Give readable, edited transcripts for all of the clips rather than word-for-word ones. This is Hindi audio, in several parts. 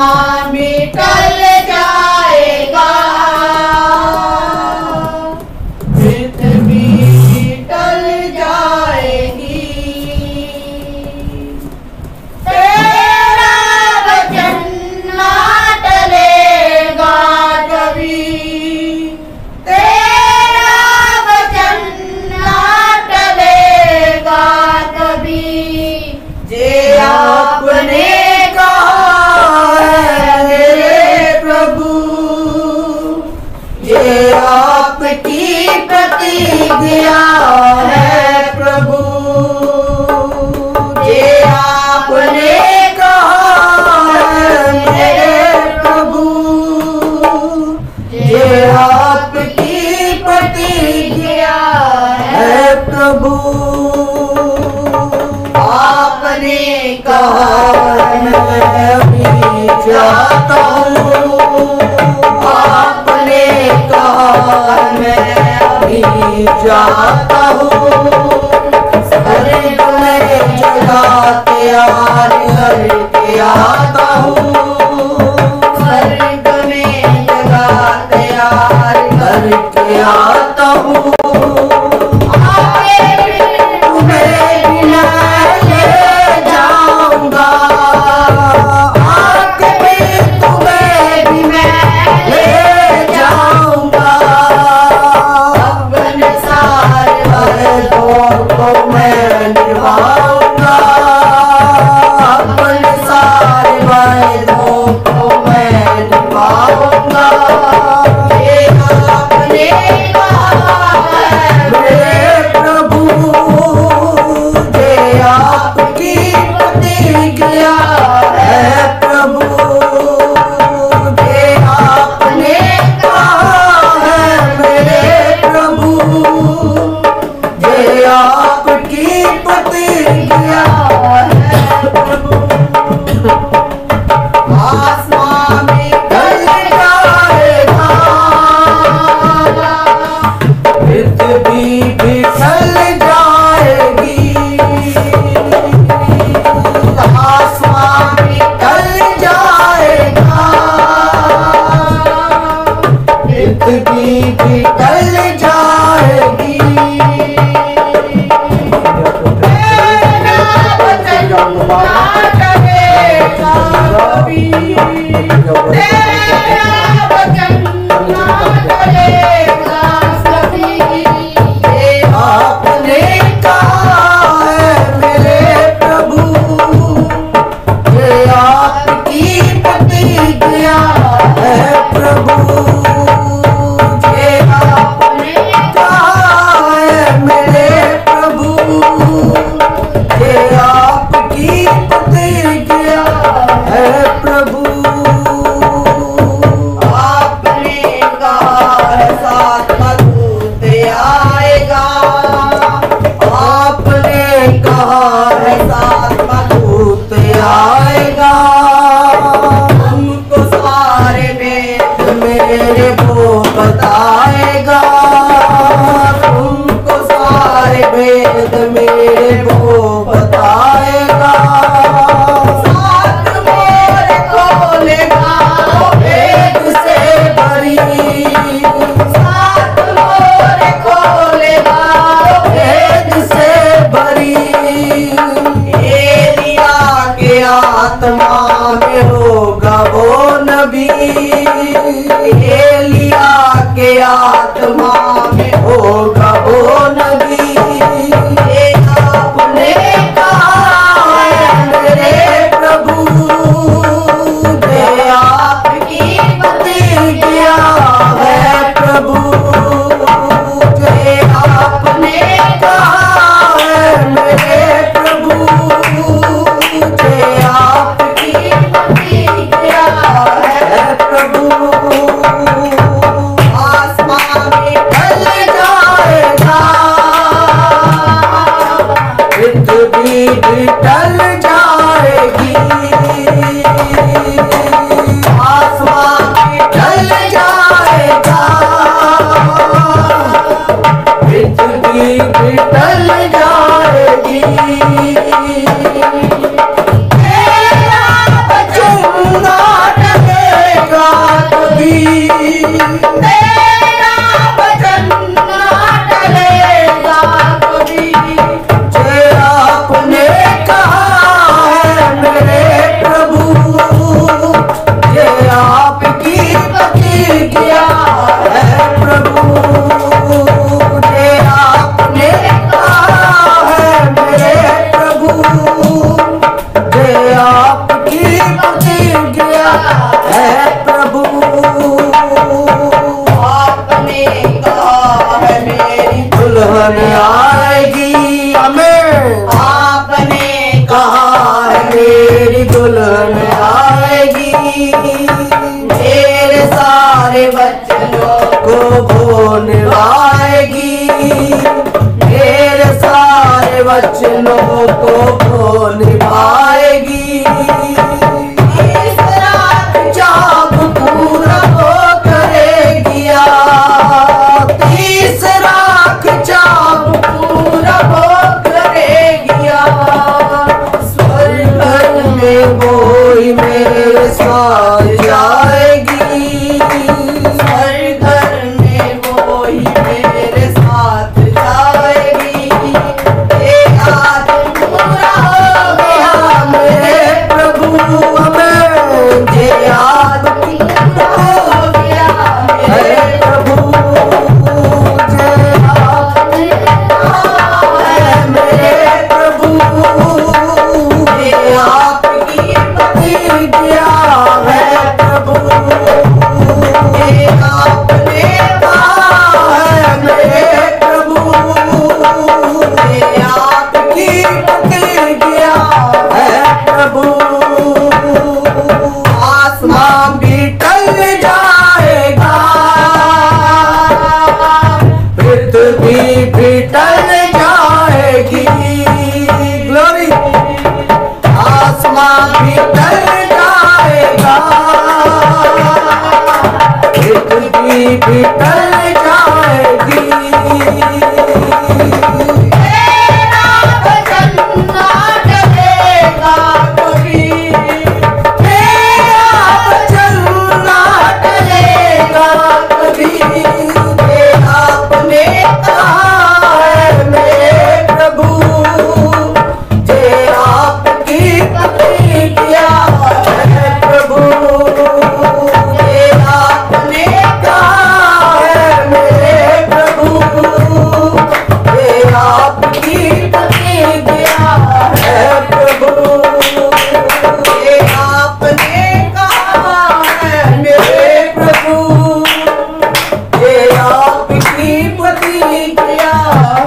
आसमां भी टल जाएगा, पृथ्वी भी टल जाएगी, तेरा वचन ना टलेगा कभी, तेरा वचन ना टलेगा कभी। जे आपने आपकी प्रतिज्ञा है प्रभु, ये आपने कहा है मेरे प्रभु, ये आपकी प्रतिज्ञा है प्रभु। आपने कहा मैं अभी जाता हूँ, आपने कहा मैं अभी जाता हूँ, स्वर्ग में जगह तैयार करके आता हूँ, स्वर्ग में जगह तैयार करके आता हूँ। दुल्हन आएगी। हमें आपने कहा है मेरी दुल्हन आएगी, मेरे सारे वचनों को वो निभाएगी, मेरे सारे वचनों को वो निभाएगी। इस रात जब पूरा वो करेगी, इस रात जब पूरा वो करेगी, स्वर्ग में वो मेरे साथ जाएगी, स्वर्ग में वो मेरे साथ जाएगी। याद पूरा हो गया मेरे प्रभु हमें, जे याद पूरा हो गया मेरे प्रभु, जे याद पूरा है मेरे प्रभु, ये आपकी प्रतिज्ञा है प्रभु, ये आपने कहा है मेरे प्रभु, ये आपकी प्रतिज्ञा है प्रभु। आसमान भी टल जाएगा, पृथ्वी भी टल जाएगी, ग्लोरी। आसमान भी टल जाएगा, पृथ्वी भी टल जाएगी, तेरा वचन ना टलेगा कभी, तेरा वचन ना टलेगा कभी, ये आपने कहा है मेरे प्रभु, जे आपकी प्रतिज्ञा है प्रभु, ये आपने कहा है मेरे प्रभु, ये आपकी प्रतिज्ञा है प्रभु, ये आपने कहा है मेरे प्रभु, ये आपकी प्रतिज्ञा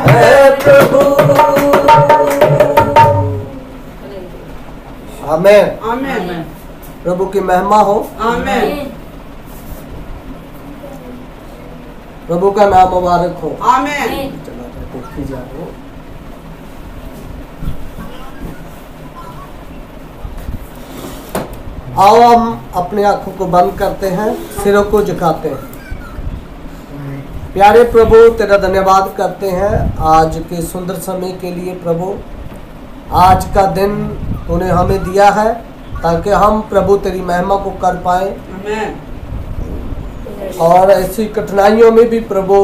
है प्रभु। आमीन। आमीन। प्रभु की महिमा हो। आमीन। प्रभु का नाम मुबारक हो। आमीन। देखी जा रही हो। आओ हम अपनी आंखों को बंद करते हैं, सिरों को झुकाते हैं। प्यारे प्रभु तेरा धन्यवाद करते हैं आज के सुंदर समय के लिए। प्रभु आज का दिन तूने हमें दिया है ताकि हम प्रभु तेरी महिमा को कर पाए, आमीन। और ऐसी कठिनाइयों में भी प्रभु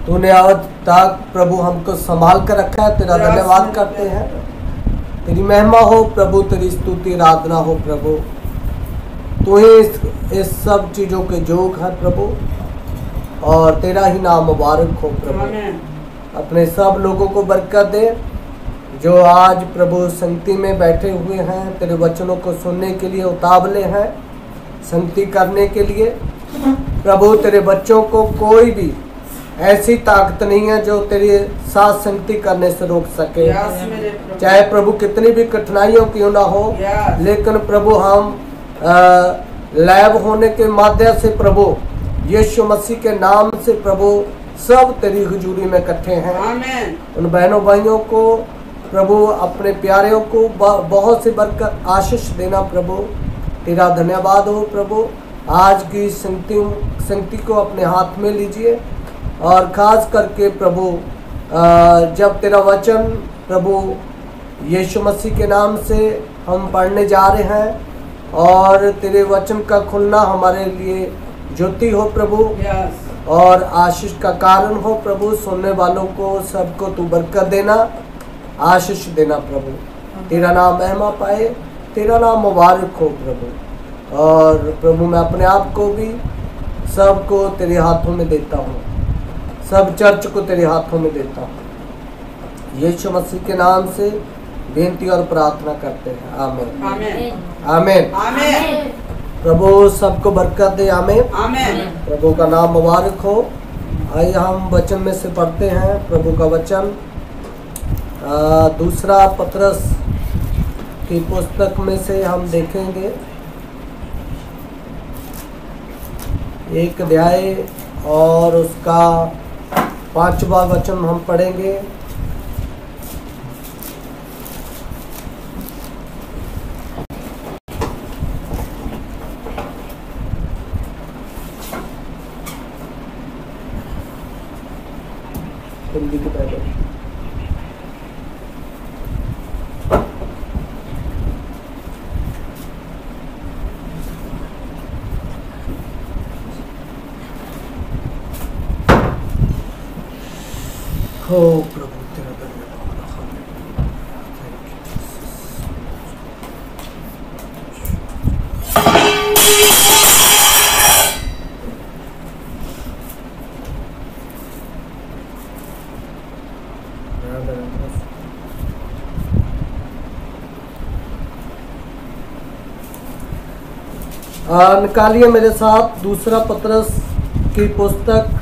तूने आज तक प्रभु हमको संभाल कर रखा है। तेरा धन्यवाद करते हैं। तेरी महिमा हो प्रभु, तेरी स्तुति आराधना हो प्रभु। तू ही इस सब चीज़ों के जोग है प्रभु, और तेरा ही नाम मुबारक हो प्रभु। आमीन। अपने सब लोगों को बरकत दे जो आज प्रभु संगति में बैठे हुए हैं, तेरे वचनों को सुनने के लिए उतावले हैं, संगति करने के लिए। प्रभु तेरे बच्चों को कोई भी ऐसी ताकत नहीं है जो तेरे साथ संगति करने से रोक सके, चाहे प्रभु कितनी भी कठिनाइयों क्यों ना हो। लेकिन प्रभु हम लैब होने के माध्यम से प्रभु यीशु मसीह के नाम से प्रभु सब तेरी हुजूरी में इकट्ठे हैं। आमीन। उन बहनों भाइयों को प्रभु अपने प्यारों को बहुत सी बरकत आशीष देना प्रभु। तेरा धन्यवाद हो प्रभु। आज की संगति को अपने हाथ में लीजिए, और खास करके प्रभु जब तेरा वचन प्रभु यीशु मसीह के नाम से हम पढ़ने जा रहे हैं, और तेरे वचन का खुलना हमारे लिए ज्योति हो प्रभु, और आशीष का कारण हो प्रभु। सुनने वालों को सबको तू बरकत देना, आशीष देना प्रभु। तेरा नाम महिमा पाए, तेरा नाम मुबारक हो प्रभु। और प्रभु मैं अपने आप को भी सबको तेरे हाथों में देता हूँ, सब चर्च को तेरे हाथों में देता हूँ। यीशु मसीह के नाम से बेनती और प्रार्थना करते हैं, आमीन आमीन आमीन। आमीन। प्रभु सबको बरकत दे, आमीन आमीन। प्रभु का नाम मुबारक हो। आइए हम वचन में से पढ़ते हैं प्रभु का वचन। दूसरा पतरस की पुस्तक में से हम देखेंगे 1 अध्याय और उसका 5वां वचन हम पढ़ेंगे। हिंदी की बाइबल हो प्रभु तेरा धन्यवाद। Thank you Jesus. निकालिए मेरे साथ दूसरा पतरस की पुस्तक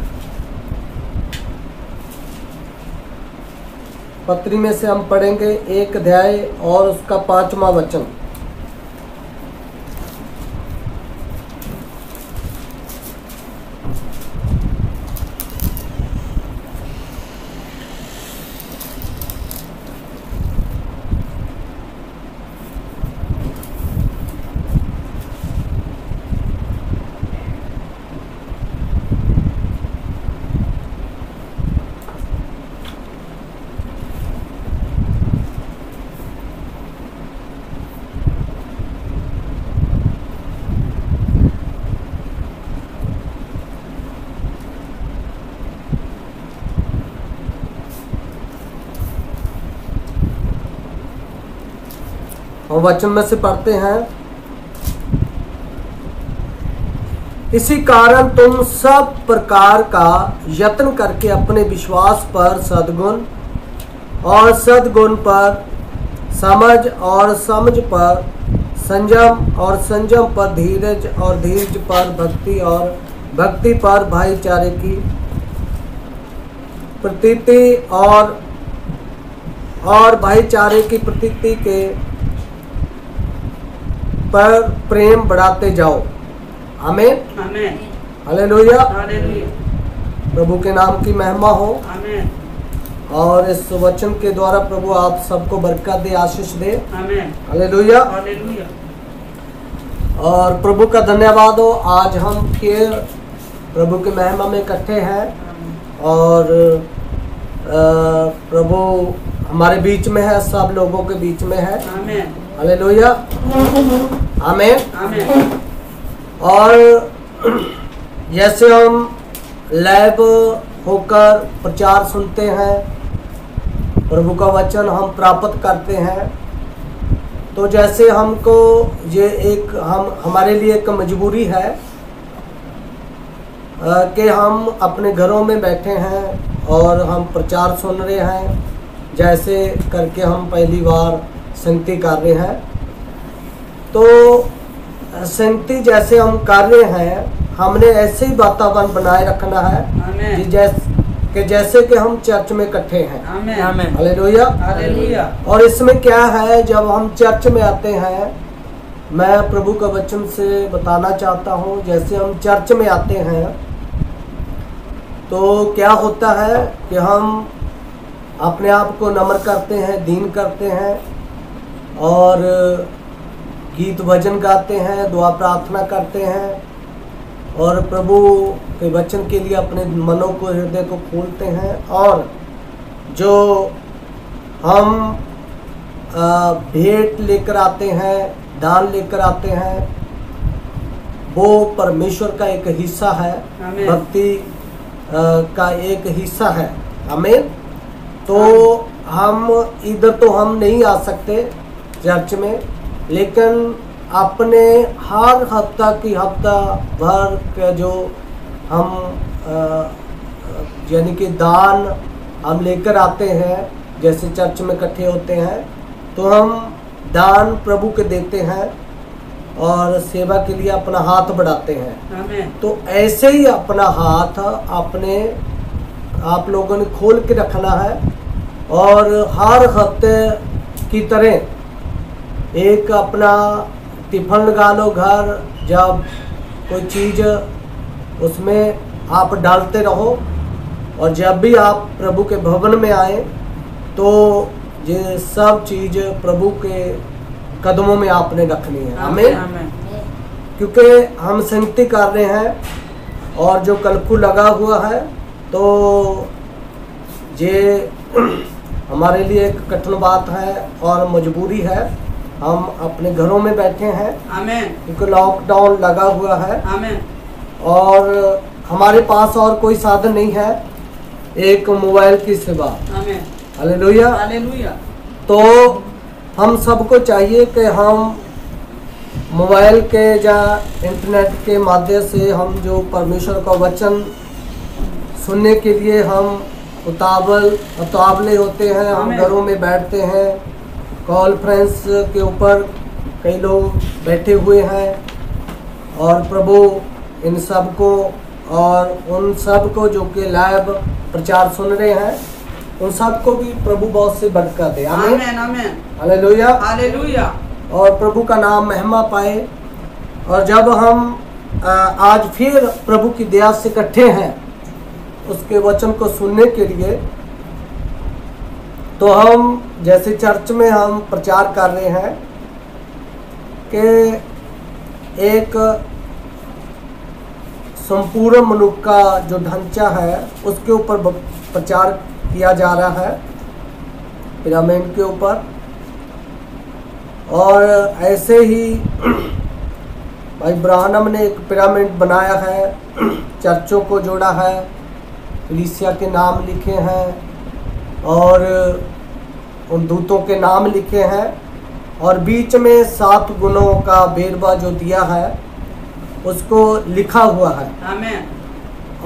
पत्री में से हम पढ़ेंगे 1 अध्याय और उसका 5वां वचन। और वचन में से पढ़ते हैं, इसी कारण तुम सब प्रकार का यत्न करके अपने विश्वास पर सद्गुण और सद्गुण पर समझ और समझ पर संयम और संयम पर धीरज और धीरज पर भक्ति और भक्ति पर भाईचारे की प्रतीति और भाईचारे की प्रतीति के पर प्रेम बढ़ाते जाओ। आमीन आमीन हालेलुया। हालेलुया। प्रभु के नाम की महिमा हो। आमीन और इस वचन के द्वारा प्रभु आप सबको बरकत दे, आशीष दे। आमीन हालेलुया। हालेलुया। और प्रभु का धन्यवाद हो, आज हम फिर प्रभु की महिमा में इकट्ठे हैं और प्रभु हमारे बीच में है, सब लोगों के बीच में है। आमीन हालेलुया। आमीन आमीन। और जैसे हम लाइव होकर प्रचार सुनते हैं, प्रभु का वचन हम प्राप्त करते हैं, तो जैसे हमको ये एक हमारे लिए एक मजबूरी है कि हम अपने घरों में बैठे हैं और हम प्रचार सुन रहे हैं, जैसे करके हम पहली बार संगति कर रहे हैं। तो संगति जैसे हम कर रहे हैं, हमने ऐसे ही वातावरण बनाए रखना है जैसे कि हम चर्च में इकट्ठे हैं। आमीन आमीन हालेलुया हालेलुया। और इसमें क्या है, जब हम चर्च में आते हैं, मैं प्रभु का वचन से बताना चाहता हूँ, जैसे हम चर्च में आते हैं तो क्या होता है कि हम अपने आप को नम्र करते हैं, दीन करते हैं और गीत भजन गाते हैं, दुआ प्रार्थना करते हैं और प्रभु के वचन के लिए अपने मनों को, हृदय को खोलते हैं। और जो हम भेंट लेकर आते हैं, दान लेकर आते हैं, वो परमेश्वर का एक हिस्सा है, भक्ति का एक हिस्सा है। आमीन। तो हम इधर तो हम नहीं आ सकते चर्च में, लेकिन अपने हर हफ्ता भर के जो हम यानी कि दान हम लेकर आते हैं, जैसे चर्च में इकट्ठे होते हैं तो हम दान प्रभु के देते हैं और सेवा के लिए अपना हाथ बढ़ाते हैं। आमेन। तो ऐसे ही अपना हाथ अपने आप लोगों ने खोल के रखना है और हर हफ्ते की तरह एक अपना टिफिन लगा लो घर, जब कोई चीज़ उसमें आप डालते रहो और जब भी आप प्रभु के भवन में आए तो ये सब चीज़ प्रभु के कदमों में आपने रखनी है। आमीन। क्योंकि हम संगति कर रहे हैं और जो कर्फ्यू लगा हुआ है तो ये हमारे लिए एक कठिन बात है और मजबूरी है। हम अपने घरों में बैठे हैं। आमीन। क्योंकि लॉकडाउन लगा हुआ है। आमीन। और हमारे पास और कोई साधन नहीं है एक मोबाइल की सिवा। आमीन। हालेलुया। हालेलुया। तो हम सबको चाहिए कि हम मोबाइल के या इंटरनेट के माध्यम से हम जो परमेश्वर का वचन सुनने के लिए हम उतावले होते हैं। हम घरों में बैठते हैं, कॉन्फ्रेंस के ऊपर कई लोग बैठे हुए हैं और प्रभु इन सब को और उन सब को जो कि लाइव प्रचार सुन रहे हैं उन सबको भी प्रभु बहुत से बरकत दे। आमीन। आमीन। हालेलुया। हालेलुया। और प्रभु का नाम महिमा पाए। और जब हम आज फिर प्रभु की दया से इकट्ठे हैं उसके वचन को सुनने के लिए, तो हम जैसे चर्च में हम प्रचार कर रहे हैं कि एक संपूर्ण मनुष्य का जो ढांचा है उसके ऊपर प्रचार किया जा रहा है, पिरामिड के ऊपर। और ऐसे ही भाई ब्राह्मण ने एक पिरामिड बनाया है, चर्चों को जोड़ा है, कलीसिया के नाम लिखे हैं और उन दूतों के नाम लिखे हैं और बीच में 7 गुणों का बेरवा जो दिया है उसको लिखा हुआ है। आमीन।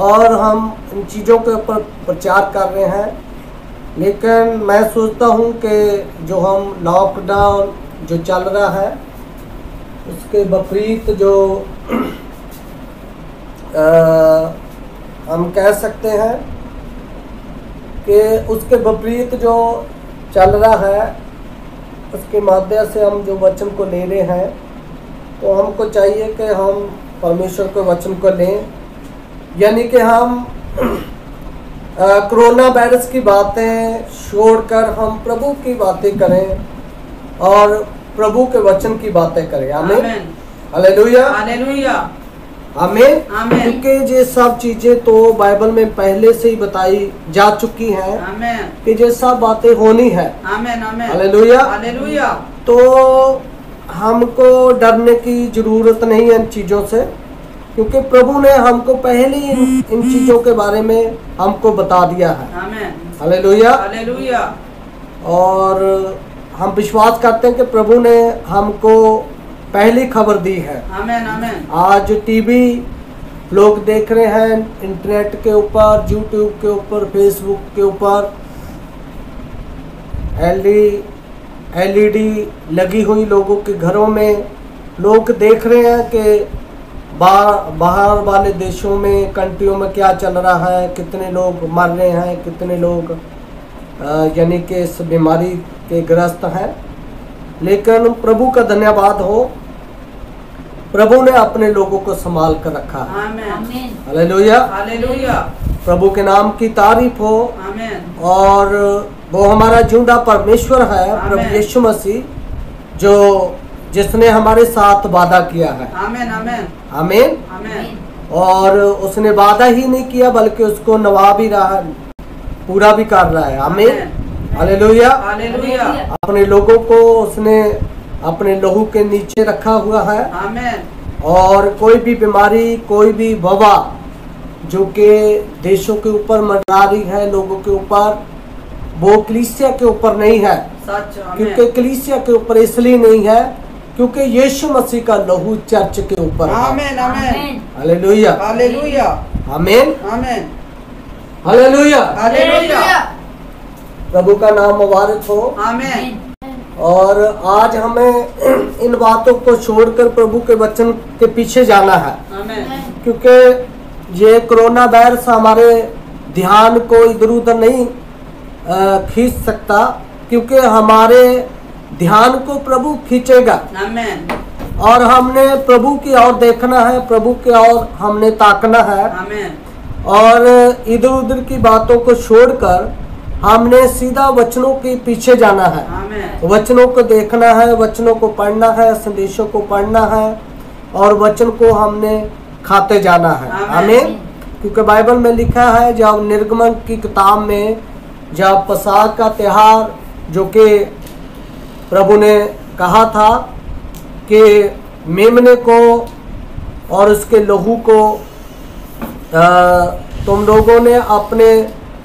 और हम इन चीज़ों के ऊपर प्रचार कर रहे हैं। लेकिन मैं सोचता हूँ कि जो हम लॉकडाउन जो चल रहा है उसके विपरीत जो हम कह सकते हैं कि उसके विपरीत जो चल रहा है उसके माध्यम से हम जो वचन को ले रहे हैं तो हमको चाहिए कि हम परमेश्वर के वचन को लें, यानी कि हम कोरोना वायरस की बातें छोड़कर हम प्रभु की बातें करें और प्रभु के वचन की बातें करें। आमीन। हालेलुया। हालेलुया। आमीन। आमीन। क्योंकि ये सब चीजें तो बाइबल में पहले से ही बताई जा चुकी हैं। आमीन। कि ये सब बातें होनी है। आमीन। आमीन। हालेलुया। हालेलुया। तो हमको डरने की जरूरत नहीं है इन चीजों से, क्योंकि प्रभु ने हमको पहले ही इन चीजों के बारे में हमको बता दिया है। आमीन। हालेलुया। हालेलुया। और हम विश्वास करते हैं कि प्रभु ने हमको पहली खबर दी है। आमीन। आमीन। आज टीवी लोग देख रहे हैं, इंटरनेट के ऊपर, यूट्यूब के ऊपर, फेसबुक के ऊपर एलईडी लगी हुई लोगों के घरों में। लोग देख रहे हैं कि बाहर वाले देशों में, कंट्रियों में क्या चल रहा है, कितने लोग मर रहे हैं, कितने लोग यानी कि इस बीमारी के ग्रस्त हैं। लेकिन प्रभु का धन्यवाद हो, प्रभु ने अपने लोगों को संभाल कर रखा है। आमीन। हालेलुया। हालेलुया। प्रभु के नाम की तारीफ हो। आमीन। और वो हमारा जिंदा परमेश्वर है, प्रभु यीशु मसीह, जो जिसने हमारे साथ वादा किया है। आमीन। आमीन। आमीन। आमीन। और उसने वादा ही नहीं किया बल्कि उसको निभा भी रहा है, पूरा भी कर रहा है। आमीन। हालेलुया। हालेलुया। अपने लोगों को उसने अपने लहू के नीचे रखा हुआ है। आमीन। और कोई भी बीमारी, कोई भी वबा जो कि देशों के ऊपर मंडरा रही है, लोगों के ऊपर, वो कलीसिया के ऊपर नहीं है। सच। क्योंकि कलीसिया के ऊपर इसलिए नहीं है क्योंकि यीशु मसीह का लहू चर्च के ऊपर। आमीन। आमीन। हालेलुया। हालेलुया। आमीन। आमीन। हालेलुया। हालेलुया। प्रभु का नाम मुबारक हो। आमीन। और आज हमें इन बातों को छोड़कर प्रभु के वचन के पीछे जाना है, क्योंकि ये कोरोना वायरस हमारे ध्यान को इधर उधर नहीं खींच सकता, क्योंकि हमारे ध्यान को प्रभु खींचेगा। और हमने प्रभु की ओर देखना है, प्रभु की ओर हमने ताकना है, और इधर उधर की बातों को छोड़कर हमने सीधा वचनों के पीछे जाना है। वचनों को देखना है, वचनों को पढ़ना है, संदेशों को पढ़ना है, और वचन को हमने खाते जाना है। आमीन। क्योंकि बाइबल में लिखा है, जब निर्गमन की किताब में जब पसाख का त्योहार जो कि प्रभु ने कहा था कि मेमने को और उसके लहू को तुम लोगों ने अपने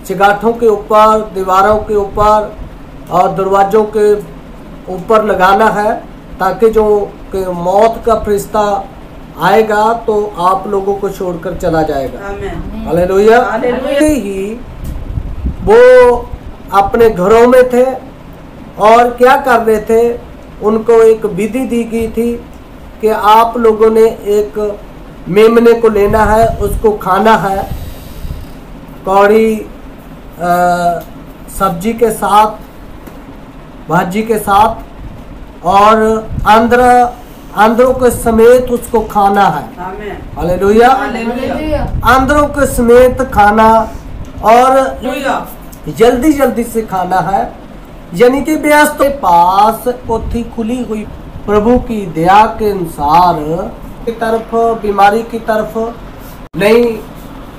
चिगाठों के ऊपर, दीवारों के ऊपर और दरवाज़ों के ऊपर लगाना है, ताकि जो कि मौत का फरिश्ता आएगा तो आप लोगों को छोड़कर चला जाएगा। हालेलुया। ही वो अपने घरों में थे और क्या कर रहे थे, उनको एक विधि दी गई थी कि आप लोगों ने एक मेमने को लेना है, उसको खाना है कौड़ी सब्जी के साथ, भाजी के साथ, और अंदरों के समेत उसको खाना है। हालेलुया। अंदरों के समेत खाना और जल्दी जल्दी से खाना है, यानी कि व्यस्त के पास पोथी खुली हुई प्रभु की दया के अनुसार की तरफ, बीमारी की तरफ नहीं।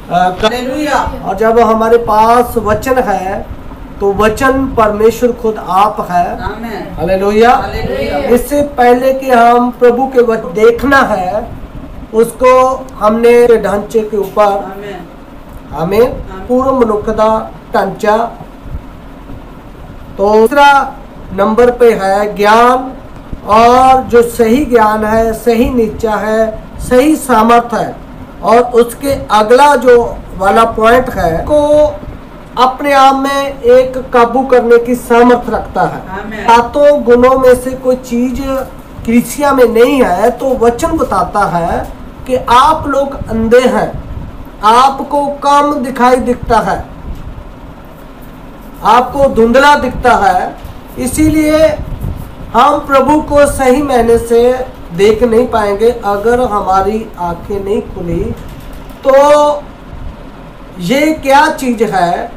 और जब हमारे पास वचन है तो वचन परमेश्वर खुद आप है। हालेलुया। इससे पहले कि हम प्रभु के वचन देखना है, उसको हमने ढांचे के ऊपर हमें पूर्व मनुष्य का ढांचा। तो दूसरा नंबर पे है ज्ञान, और जो सही ज्ञान है, सही निश्चय है, सही सामर्थ्य है, और उसके अगला जो वाला पॉइंट है को अपने आप में एक काबू करने की सामर्थ्य रखता है। सातों गुणों में से कोई चीज कलीसिया में नहीं है तो वचन बताता है कि आप लोग अंधे हैं, आपको कम दिखाई दिखता है, आपको धुंधला दिखता है, इसीलिए हम प्रभु को सही मायने से देख नहीं पाएंगे। अगर हमारी आंखें नहीं खुली तो ये क्या चीज है,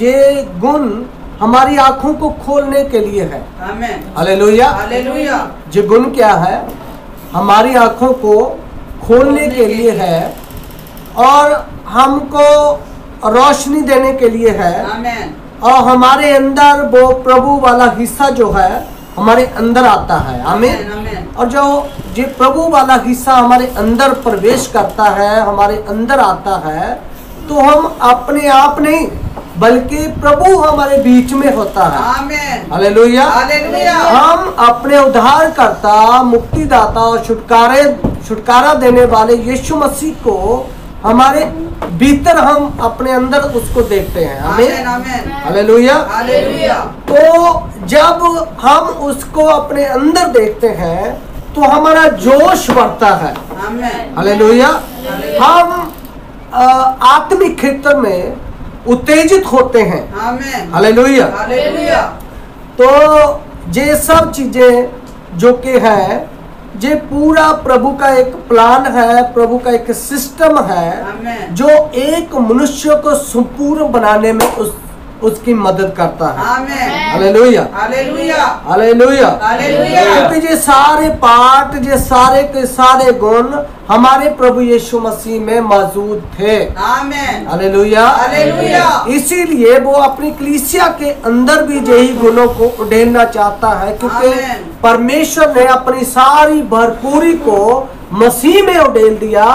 ये गुण हमारी आंखों को खोलने के लिए है। हालेलुया। ये गुण क्या है, हमारी आंखों को खोलने के लिए है और हमको रोशनी देने के लिए है। और हमारे अंदर वो प्रभु वाला हिस्सा जो है हमारे अंदर आता है। आमीन। और जो ये प्रभु वाला हिस्सा हमारे अंदर प्रवेश करता है, हमारे अंदर आता है, तो हम अपने आप नहीं बल्कि प्रभु हमारे बीच में होता है। हालेलुया। हम अपने उद्धारकर्ता, मुक्तिदाता और छुटकारा देने वाले यीशु मसीह को हमारे भीतर हम अपने अंदर उसको देखते हैं। आमीन। हालेलुया। तो जब हम उसको अपने अंदर देखते हैं तो हमारा जोश बढ़ता है। हालेलुया। हम आत्मिक क्षेत्र में उत्तेजित होते हैं। हालेलुया। तो ये सब चीजें जो कि है, ये पूरा प्रभु का एक प्लान है, प्रभु का एक सिस्टम है जो एक मनुष्य को संपूर्ण बनाने में उसकी मदद करता है। हालेलुया। हालेलुया। क्योंकि ये सारे पार्ट, ये सारे के सारे गुण हमारे प्रभु यीशु मसीह में मौजूद थे। हालेलुया। इसीलिए वो अपनी कलीसिया के अंदर भी यही गुणों को उड़ेलना चाहता है, क्योंकि परमेश्वर ने अपनी सारी भरपूरी को मसीह में उड़ेल दिया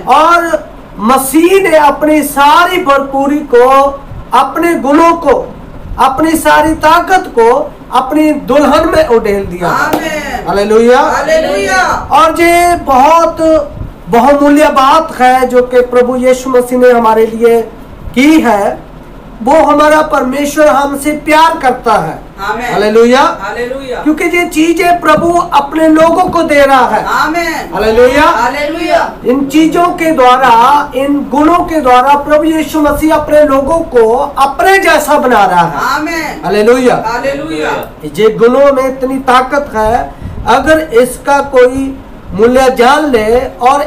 और मसीह ने अपनी सारी भरपूरी को, अपने गुणों को, अपनी सारी ताकत को अपनी दुल्हन में उड़ेल दिया। हालेलुया। और ये बहुत बहुमूल्य बात है जो कि प्रभु यीशु मसीह ने हमारे लिए की है, वो हमारा परमेश्वर हमसे प्यार करता है। Hallelujah, hallelujah. क्योंकि ये चीजें प्रभु अपने लोगों को दे रहा है। आमेन। Hallelujah, hallelujah. इन चीजों के द्वारा, इन गुणों के द्वारा प्रभु यीशु मसीह अपने लोगों को अपने जैसा बना रहा है। आमेन। Hallelujah, hallelujah. ये गुणों में इतनी ताकत है, अगर इसका कोई मूल्य जान ले और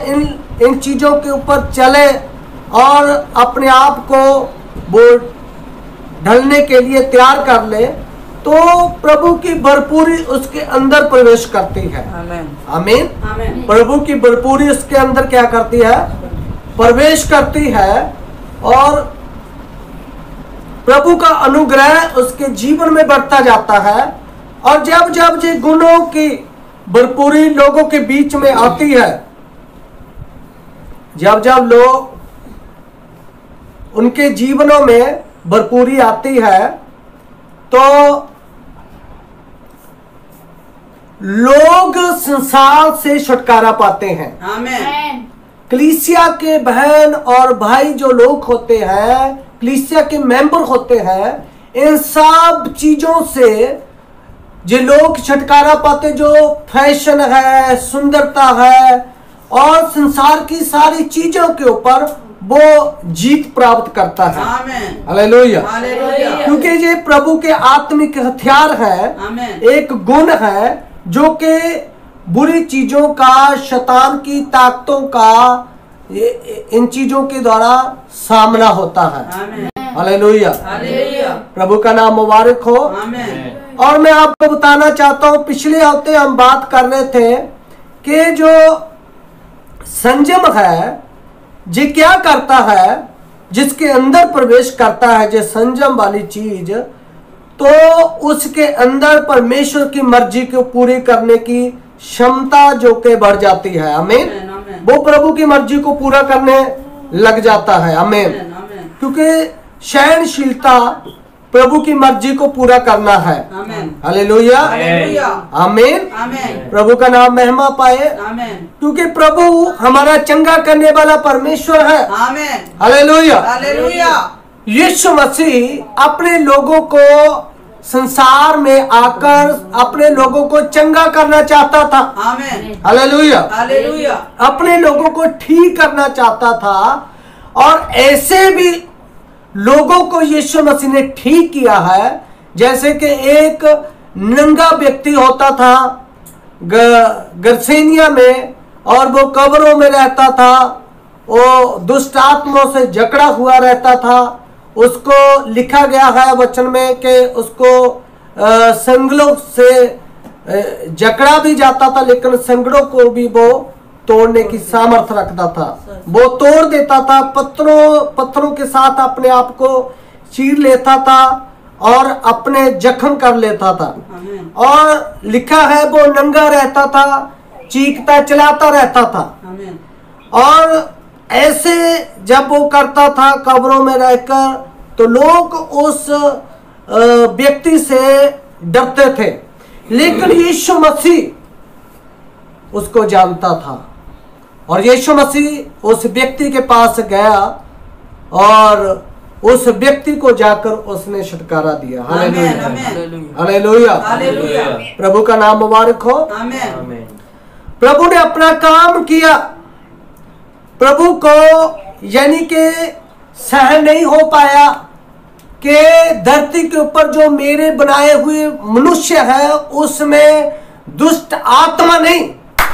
इन चीजों के ऊपर चले और अपने आप को वो ढलने के लिए तैयार कर ले, तो प्रभु की भरपूरी उसके अंदर प्रवेश करती है। आमेन। आमीन। आमेन। प्रभु की भरपूरी उसके अंदर क्या करती है? प्रवेश करती है, और प्रभु का अनुग्रह उसके जीवन में बढ़ता जाता है। और जब जब ये गुणों की भरपूरी लोगों के बीच में आती है, जब जब लोग उनके जीवनों में भरपूरी आती है, तो लोग संसार से छुटकारा पाते हैं। आमेन। कलीसिया के बहन और भाई जो लोग होते हैं, कलीसिया के मेंबर होते हैं, इन सब चीजों से जो लोग छुटकारा पाते, जो फैशन है, सुंदरता है और संसार की सारी चीजों के ऊपर वो जीत प्राप्त करता है। आमेन। Hallelujah, hallelujah. क्योंकि ये प्रभु के आत्मिक हथियार है, आमेन। एक गुण है जो कि बुरी चीजों का, शैतान की ताकतों का इन चीजों के द्वारा सामना होता है। आमेन। Hallelujah, hallelujah. प्रभु का नाम मुबारक हो। आमेन। और मैं आपको बताना चाहता हूं, पिछले हफ्ते हम बात कर रहे थे कि जो संयम है, ये क्या करता है, जिसके अंदर प्रवेश करता है जो संयम वाली चीज, तो उसके अंदर परमेश्वर की मर्जी को पूरी करने की क्षमता जो के बढ़ जाती है। आमीन। आमेन। वो प्रभु की मर्जी को पूरा करने लग जाता है। आमीन। आमेन। क्योंकि सहनशीलता प्रभु की मर्जी को पूरा करना है। आमेन। Hallelujah, hallelujah. आमीन। आमेन। प्रभु का नाम महिमा पाए, आमेन। क्योंकि प्रभु हमारा चंगा करने वाला परमेश्वर है। आमेन। हालेलुया। हालेलुया। यीशु मसीह अपने लोगों को संसार में आकर अपने लोगों को चंगा करना चाहता था। आमेन। Hallelujah, hallelujah. अपने लोगों को ठीक करना चाहता था, और ऐसे भी लोगों को यीशु मसीह ने ठीक किया है। जैसे कि एक नंगा व्यक्ति होता था गरसेनिया में, और वो कब्रों में रहता था, वो दुष्ट आत्माओं से जकड़ा हुआ रहता था। उसको लिखा गया है वचन में कि उसको संगलों से जकड़ा भी जाता था, लेकिन संगड़ों को भी वो तोड़ने की सामर्थ्य रखता था। वो तोड़ देता था, पत्थरों के साथ अपने आप को चीर लेता था और अपने जख्म कर लेता था। आमेन। और लिखा है वो नंगा रहता था, चीखता चिल्लाता रहता था। आमेन। और ऐसे जब वो करता था कब्रों में रहकर, तो लोग उस व्यक्ति से डरते थे, लेकिन यीशु मसीह उसको जानता था। और यीशु मसीह उस व्यक्ति के पास गया और उस व्यक्ति को जाकर उसने छुटकारा दिया। Hallelujah, hallelujah, hallelujah. प्रभु का नाम मुबारक हो। आमेन। प्रभु ने अपना काम किया। प्रभु को यानी कि सहन नहीं हो पाया कि धरती के ऊपर जो मेरे बनाए हुए मनुष्य है उसमें दुष्ट आत्मा नहीं,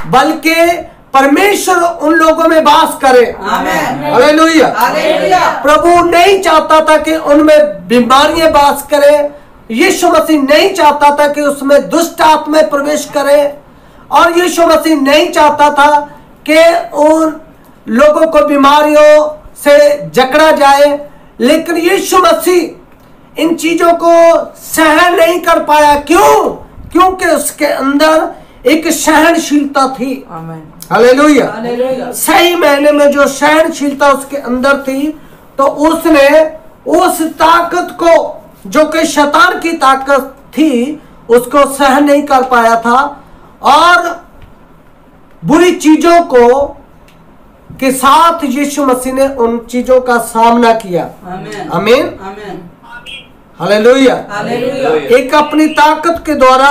बल्कि परमेश्वर उन लोगों में वास करे। आमेन। Hallelujah, hallelujah. प्रभु नहीं चाहता था कि उनमें बीमारियां वास करे। यीशु मसीह नहीं चाहता था कि उसमें दुष्ट आत्मा प्रवेश करे, और यीशु मसीह नहीं चाहता था कि उन लोगों को बीमारियों से जकड़ा जाए। लेकिन यीशु मसीह इन चीजों को सहन नहीं कर पाया। क्यों? क्योंकि उसके अंदर एक सहनशीलता थी। आमेन। Hallelujah, hallelujah. सही मायने में जो सहनशीलता उसके अंदर थी, तो उसने उस ताकत को जो कि शैतान की ताकत थी उसको सहन नहीं कर पाया था, और बुरी चीजों को के साथ यीशु मसीह ने उन चीजों का सामना किया। आमेन। आमीन। आमेन। हालेलुया। हालेलुया। एक अपनी ताकत के द्वारा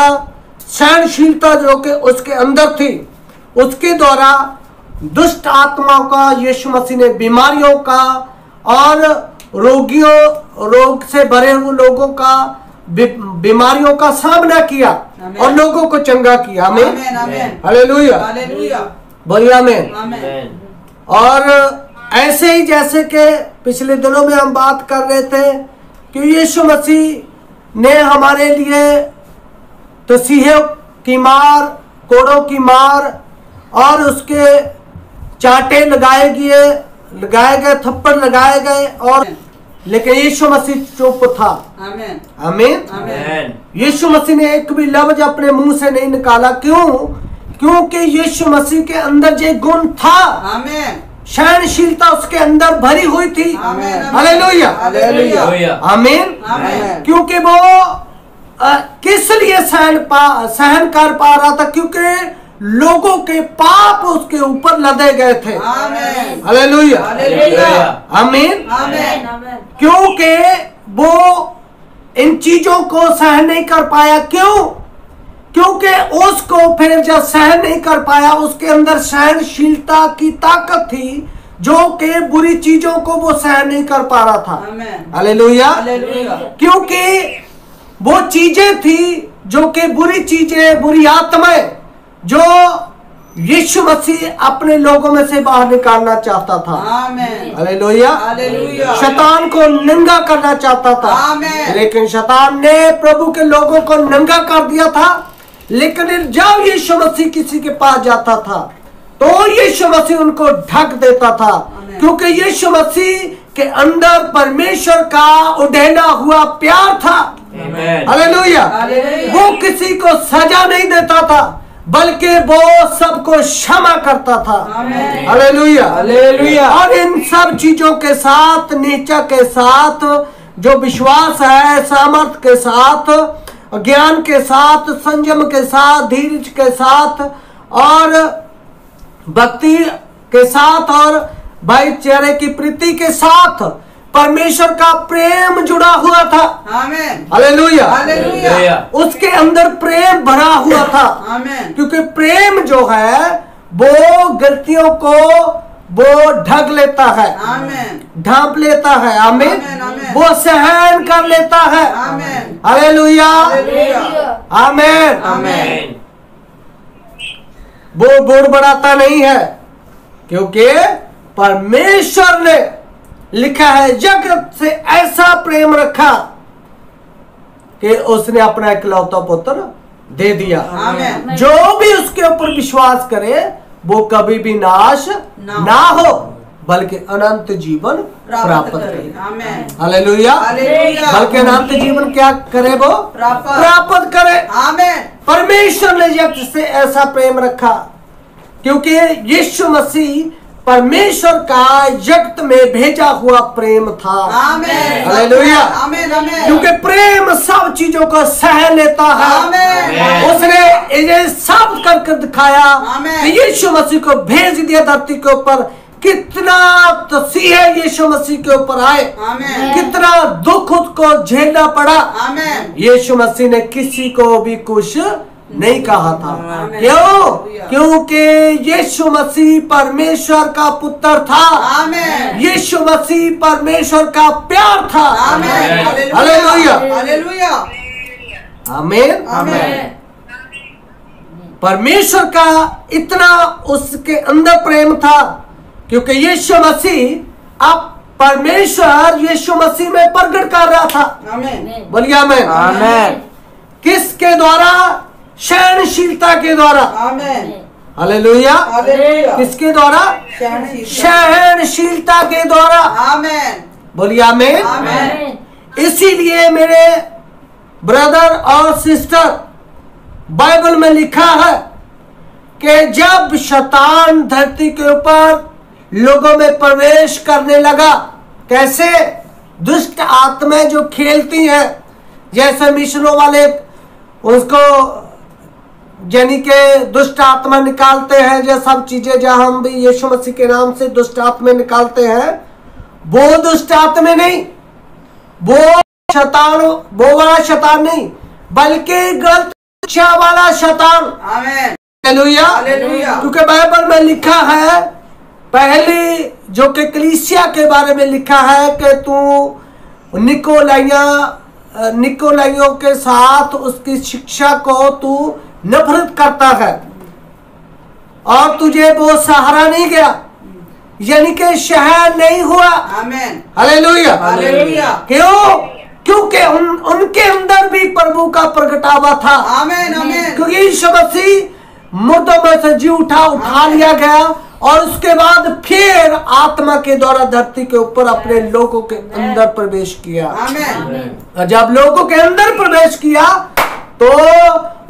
सहनशीलता जो कि उसके अंदर थी, उसके द्वारा दुष्ट आत्माओं का यीशु मसीह ने बीमारियों का और रोग से भरे हुए लोगों का बीमारियों का सामना किया और लोगों को चंगा किया। आमीन, हालेलुया, हालेलुया, बोलिए आमीन। आमीन। और ऐसे ही जैसे कि पिछले दिनों में हम बात कर रहे थे कि यीशु मसीह ने हमारे लिए तसीहों की मार, कोड़ों की मार और उसके चांटे लगाए गए, थप्पड़ लगाए गए, और लेकिन यीशु मसीह चुप था। आमीन, आमीन। आमीन। यीशु मसीह ने एक भी लफ्ज अपने मुंह से नहीं निकाला। क्यों? क्योंकि यीशु मसीह के अंदर जो गुण था, आमीन, सहनशीलता उसके अंदर भरी हुई थी। आमीन, हालेलुया, हालेलुया, आमीन। आमीन। क्योंकि वो किस लिए सहन कर पा रहा था? क्योंकि लोगों के पाप उसके ऊपर लदे गए थे। आमीन, हालेलुया, हालेलुया, आमीन। आमीन, क्योंकि वो इन चीजों को सहन नहीं कर पाया। क्यों? क्योंकि उसको फिर जब सहन नहीं कर पाया, उसके अंदर सहनशीलता की ताकत थी जो कि बुरी चीजों को वो सहन नहीं कर पा रहा था। आमीन, हालेलुया। हालेलुया, क्योंकि वो चीजें थी जो कि बुरी चीजें, बुरी आत्माएं जो यीशु मसीह अपने लोगों में से बाहर निकालना चाहता था। आमीन, हालेलुया, हालेलुया, शैतान को नंगा करना चाहता था, आमीन। लेकिन शैतान ने प्रभु के लोगों को नंगा कर दिया था। लेकिन जब यीशु मसीह किसी के पास जाता था तो यीशु मसीह उनको ढक देता था, क्योंकि यीशु मसीह के अंदर परमेश्वर का उड़ेला हुआ प्यार था। हालेलुया। वो किसी को सजा नहीं देता था, बल्कि वो सबको क्षमा करता था। Hallelujah, hallelujah. और इन सब चीजों के साथ, नीचा के साथ, जो विश्वास है, सामर्थ के साथ, ज्ञान के साथ, संयम के साथ, धीरज के साथ और भक्ति के साथ और भाईचारे की प्रीति के साथ परमेश्वर का प्रेम जुड़ा हुआ था। आमीन, हालेलुया, हालेलुया, उसके अंदर प्रेम भरा हुआ था। आमीन, क्योंकि प्रेम जो है वो गलतियों को वो ढक लेता है, आमीन, ढांप लेता है। आमीन। आमीन, आमीन। वो सहन कर लेता है। आमीन, हालेलुया, हालेलुया, आमीन। आमीन। वो बुड़बड़ाता नहीं है, क्योंकि परमेश्वर ने लिखा है, जगत से ऐसा प्रेम रखा कि उसने अपना इकलौता पुत्र दे दिया। आमीन। जो भी उसके ऊपर विश्वास करे वो कभी भी नाश ना हो, बल्कि अनंत जीवन प्राप्त करे। आमीन, हालेलुया, हालेलुया। बल्कि अनंत जीवन क्या करे? वो प्राप्त करे। आमीन, परमेश्वर ने जगत से ऐसा प्रेम रखा, क्योंकि यीशु मसीह परमेश्वर का जगत में भेजा हुआ प्रेम था। आमीन, हालेलुया। आमीन, आमीन। क्योंकि प्रेम सब चीजों को सह लेता है। आमीन। उसने ये साबित करके दिखाया आमीन। कि यीशु मसीह को भेज दिया धरती के ऊपर। कितना तसीह यीशु मसीह के ऊपर आए, आमीन। कितना दुख उसको झेलना पड़ा। आमीन, यीशु मसीह ने किसी को भी कुछ नहीं कहा था। आमीन। क्यों? क्योंकि यीशु मसीह परमेश्वर का पुत्र था। आमीन, यीशु मसीह परमेश्वर का प्यार था। आमीन, हालेलुया, हालेलुया, आमीन। आमीन, परमेश्वर का इतना उसके अंदर प्रेम था, क्योंकि यीशु मसीह अब परमेश्वर यीशु मसीह में प्रकट कर रहा था। आमीन, बोलिए आमीन। आमीन। किसके द्वारा? सहनशीलता के द्वारा। आमीन, हालेलुया। हालेलुया। किसके द्वारा? सहनशीलता के द्वारा। आमीन, बोलिए आमीन। आमीन। इसीलिए मेरे ब्रदर और सिस्टर, बाइबल में लिखा है कि जब शैतान धरती के ऊपर लोगों में प्रवेश करने लगा, कैसे? दुष्ट आत्माएं जो खेलती हैं, जैसे मिशनों वाले उसको यानी के दुष्ट आत्मा निकालते हैं, जो सब चीजें जहां हम भी यीशु मसीह के नाम से दुष्ट आत्मा निकालते हैं, वो दुष्ट आत्मा नहीं, वो शैतान, वो वाला शैतान नहीं, बल्कि गलत शिक्षा वाला शैतान। आमेन। हालेलुया। हालेलुया। क्योंकि बाइबल में लिखा है, पहली जो कि कलीसिया के बारे में लिखा है कि तू निकोलाइयों के साथ उसकी शिक्षा को तू नफरत करता है और तुझे वो सहारा नहीं गया, यानी कि शहर नहीं हुआ। आमेन। हालेलुया। हालेलुया। क्यों? क्योंकि उनके अंदर भी प्रभु का प्रगटावा था। आमेन। आमेन। क्योंकि यीशु मसीह मुर्दों में से जी उठा लिया गया और उसके बाद फिर आत्मा के द्वारा धरती के ऊपर अपने लोगों के अंदर प्रवेश किया। आमेन। और जब लोगों के अंदर प्रवेश किया तो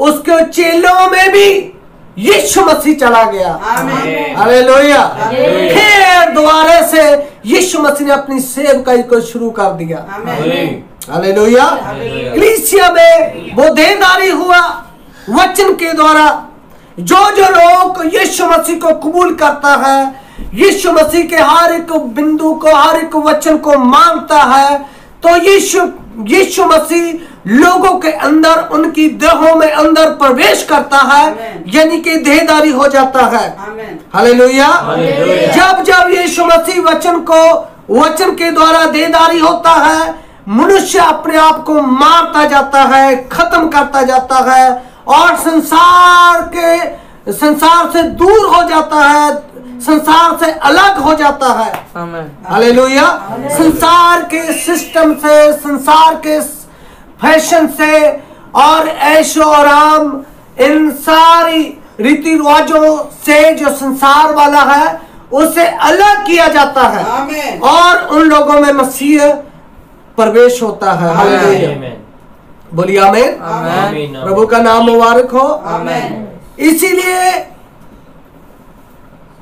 उसके चेलों में भी यीशु मसीह चला गया। आमेन। हालेलुया। फिर दोबारा से यीशु मसीह ने अपनी सेवकाई को शुरू कर दिया। आमेन। हालेलुया। कलीसिया में वो देनदारी हुआ वचन के द्वारा। जो लोग यीशु मसीह को कबूल करता है, यीशु मसीह के हर एक बिंदु को, हर एक वचन को मानता है, तो यीशु मसीह लोगों के अंदर, उनकी देहों में अंदर प्रवेश करता है, यानी कि देहदारी हो जाता है। हालेलुया। जब यीशु मसीह वचन के द्वारा देहदारी होता है, मनुष्य अपने आप को मारता जाता है, खत्म करता जाता है और संसार से दूर हो जाता है, संसार से अलग हो जाता है। हालेलुया। संसार के सिस्टम से, संसार के फैशन से और ऐशो आराम, इन सारी रीति रिवाजों से जो संसार वाला है उसे अलग किया जाता है और उन लोगों में मसीह प्रवेश होता है। हालेलुया। बोलिए आमीन। प्रभु का नाम मुबारक हो। इसीलिए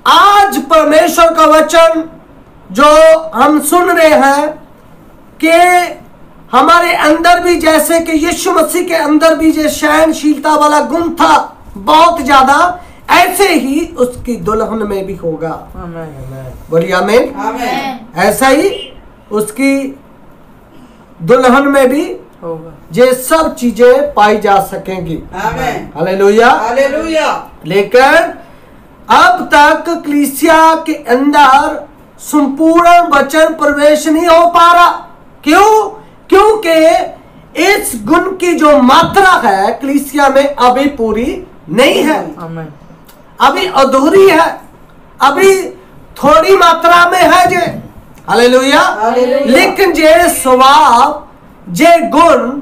आज परमेश्वर का वचन जो हम सुन रहे हैं कि हमारे अंदर भी, जैसे कि यीशु मसीह के अंदर भी जो सहनशीलता वाला गुण था बहुत ज्यादा, ऐसे ही उसकी दुल्हन में भी होगा। बोलिए आमीन। ऐसा ही उसकी दुल्हन में भी होगा, ये सब चीजें पाई जा सकेंगी। हालेलुया। हालेलुया। लेकिन अब तक कलीसिया के अंदर संपूर्ण वचन प्रवेश नहीं हो पा रहा। क्यों? क्योंकि इस गुण की जो मात्रा है कलीसिया में अभी पूरी नहीं है, अभी अधूरी है, अभी थोड़ी मात्रा में है जे। हालेलुया। लेकिन जे स्वभाव, जे गुण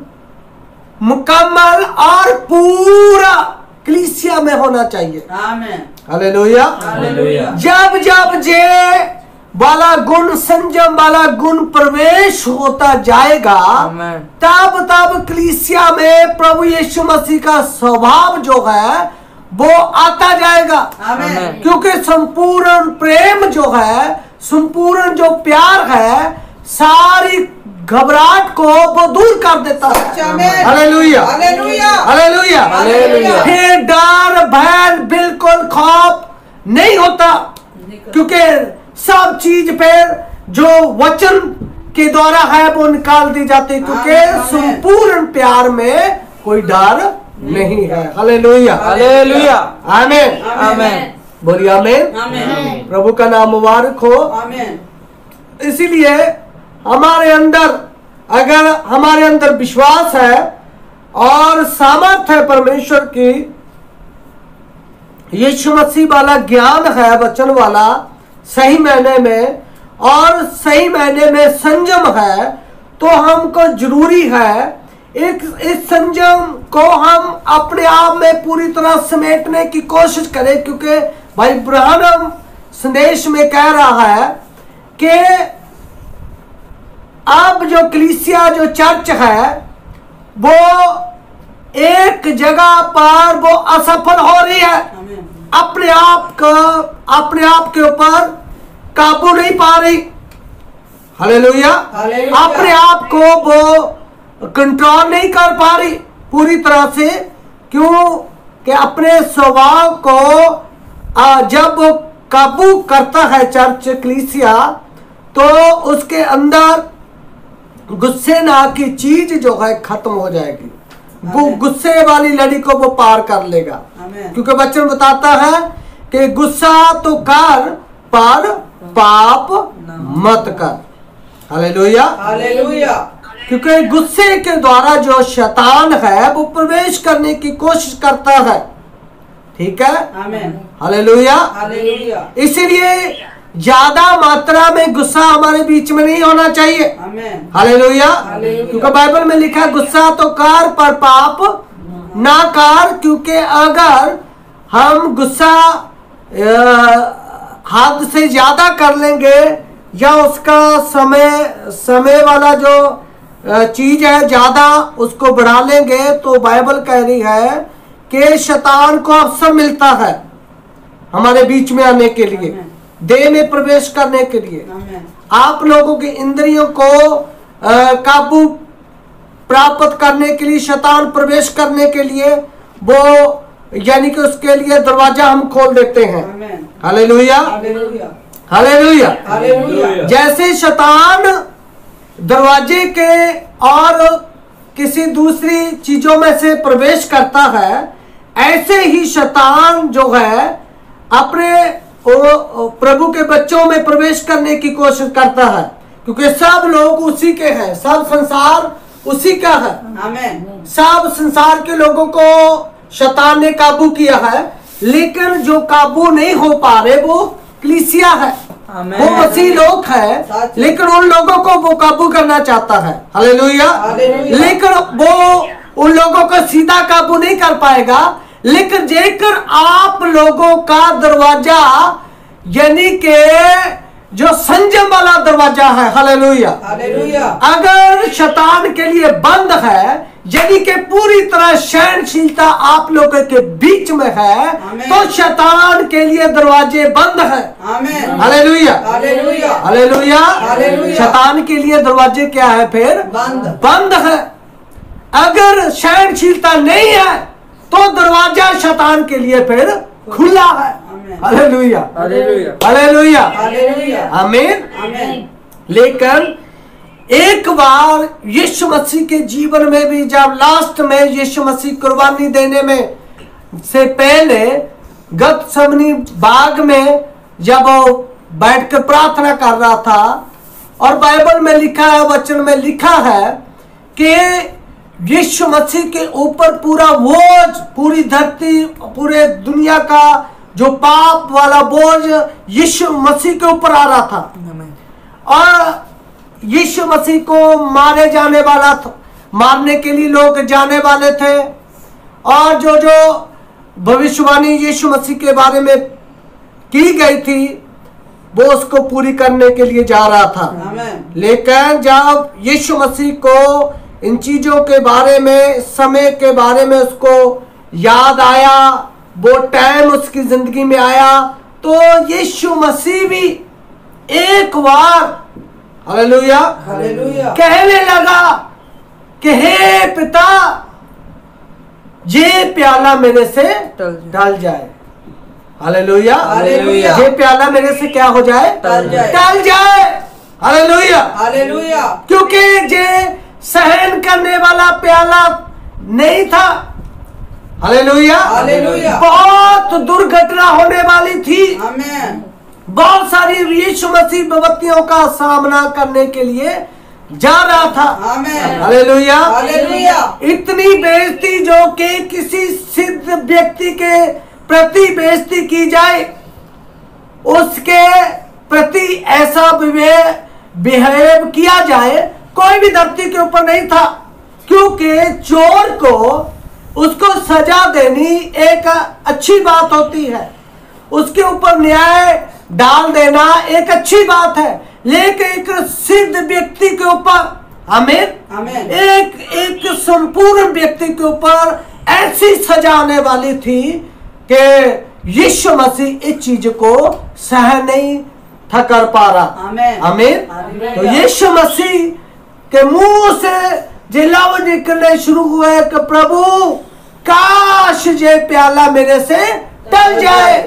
मुकम्मल और पूरा कलीसिया में होना चाहिए। हालेलुया। जब जे वाला गुण, संयम वाला गुण प्रवेश होता जाएगा, तब कलीसिया में प्रभु यीशु मसीह का स्वभाव जो है वो आता जाएगा। क्योंकि संपूर्ण प्रेम जो है, संपूर्ण जो प्यार है, सारी घबराहट को वो दूर कर देता है। हालेलुया। हालेलुया। फिर डर, भय, बिल्कुल खौफ नहीं होता, क्योंकि सब चीज पर जो वचन के द्वारा है वो निकाल दी जाती, क्योंकि संपूर्ण प्यार में कोई डर नहीं है। हालेलुया। हालेलुया। आमीन। आमीन। बोलिए आमीन। प्रभु का नाम मुबारक हो। इसीलिए हमारे अंदर, अगर हमारे अंदर विश्वास है और सामर्थ है परमेश्वर की, यीशु मसीह वाला ज्ञान है, वचन वाला सही मायने में, और सही मायने में संयम है, तो हमको जरूरी है इस संयम को हम अपने आप में पूरी तरह समेटने की कोशिश करें। क्योंकि भाई ब्रहणम संदेश में कह रहा है कि अब जो कलीसिया, जो चर्च है, वो एक जगह पर वो असफल हो रही है, अपने आप के ऊपर काबू नहीं पा रही। हालेलुया। अपने आप को वो कंट्रोल नहीं कर पा रही पूरी तरह से। क्यों? कि अपने स्वभाव को जब वो काबू करता है चर्च, कलीसिया, तो उसके अंदर गुस्से ना की चीज जो है खत्म हो जाएगी। गुस्से वाली लड़ी को वो पार कर लेगा, क्योंकि वचन बताता है कि गुस्सा तो कर पर पाप मत कर। Hallelujah, hallelujah. क्योंकि गुस्से के द्वारा जो शैतान है वो प्रवेश करने की कोशिश करता है। ठीक है, आमेन। हालेलुया। हालेलुया। इसलिए ज्यादा मात्रा में गुस्सा हमारे बीच में नहीं होना चाहिए। आमेन। हालेलुया। हालेलुया। क्योंकि बाइबल में लिखा है गुस्सा तो कर पर पाप ना कर। क्योंकि अगर हम गुस्सा हद से ज्यादा कर लेंगे या उसका समय वाला जो चीज है ज्यादा उसको बढ़ा लेंगे, तो बाइबल कह रही है कि शैतान को अवसर मिलता है हमारे बीच में आने के लिए, देह में प्रवेश करने के लिए। आप लोगों की इंद्रियों को काबू प्राप्त करने के लिए, शैतान प्रवेश करने के लिए वो यानी कि उसके लिए दरवाजा हम खोल देते हैं। Hallelujah, hallelujah. हालेलुया। हालेलुया। जैसे शैतान दरवाजे के और किसी दूसरी चीजों में से प्रवेश करता है, ऐसे ही शैतान जो है अपने प्रभु के बच्चों में प्रवेश करने की कोशिश करता है, क्योंकि सब लोग उसी के हैं, सब संसार उसी का है। आमेन। सब संसार के लोगों को शैतान ने काबू किया है, लेकिन जो काबू नहीं हो पा रहे वो कलीसिया है, वो मसीह लोग है, लेकिन उन लोगों को वो काबू करना चाहता है। हालेलुया। हालेलुया। लेकिन वो उन लोगों को सीधा काबू नहीं कर पाएगा, लेकिन जेकर आप लोगों का दरवाजा यानी के जो संयम वाला दरवाजा है, हालेलुया, हालेलुया, अगर शैतान के लिए बंद है, यानी कि पूरी तरह सहनशीलता आप लोगों के बीच में है, तो शैतान के लिए दरवाजे बंद है। Amen. Hallelujah, hallelujah, hallelujah. Hallelujah. शैतान के लिए दरवाजे क्या है? फिर बंद है। अगर सहनशीलता नहीं है तो दरवाजा शैतान के लिए फिर खुला है। Hallelujah, hallelujah, hallelujah, hallelujah. आमीन। आमेन। लेकिन एक बार यीशु मसीह के जीवन में भी जब लास्ट में यीशु मसीह कुर्बानी देने में से पहले गतसमनी बाग में जब वो बैठ कर प्रार्थना कर रहा था, और बाइबल में लिखा है, वचन में लिखा है कि यीशु मसीह के ऊपर पूरा बोझ, पूरी धरती, पूरे दुनिया का जो पाप वाला बोझ यीशु मसीह के ऊपर आ रहा था, और यीशु मसीह को मारे जाने वाला था, मारने के लिए लोग जाने वाले थे, और जो जो भविष्यवाणी यीशु मसीह के बारे में की गई थी वो उसको पूरी करने के लिए जा रहा था। लेकिन जब यीशु मसीह को इन चीजों के बारे में, समय के बारे में उसको याद आया, वो टाइम उसकी जिंदगी में आया, तो यीशु मसीह भी एक बार हालेलुया, हालेलुया, कहने लगा कि हे पिता, ये प्याला मेरे से टल जाए। Hallelujah, hallelujah. ये प्याला मेरे से क्या हो जाए? टल जाए। टल जाए। Hallelujah, hallelujah. क्योंकि ये सहन करने वाला प्याला नहीं था। Hallelujah, hallelujah. बहुत दुर्घटना होने वाली थी। आमेन। बहुत सारी यीशु मसीह विपत्तियों का सामना करने के लिए जा रहा था। आमेन। Hallelujah, hallelujah. इतनी बेइज्जती जो कि किसी सिद्ध व्यक्ति के प्रति बेइज्जती की जाए, उसके प्रति ऐसा बिहेव किया जाए, कोई भी धरती के ऊपर नहीं था, क्योंकि चोर को उसको सजा देनी एक अच्छी बात होती है, उसके ऊपर न्याय डाल देना एक अच्छी बात है, लेकिन एक सिद्ध व्यक्ति के ऊपर, आमीन, आमीन, एक संपूर्ण व्यक्ति के ऊपर ऐसी सजा आने वाली थी कि यीशु मसीह इस चीज को सहन नहीं था कर पा रहा। आमीन, आमीन। तो यीशु मसीह के मुंह से जिलाव निकलने शुरू हुए कि प्रभु, काश ये प्याला मेरे से टल जाए।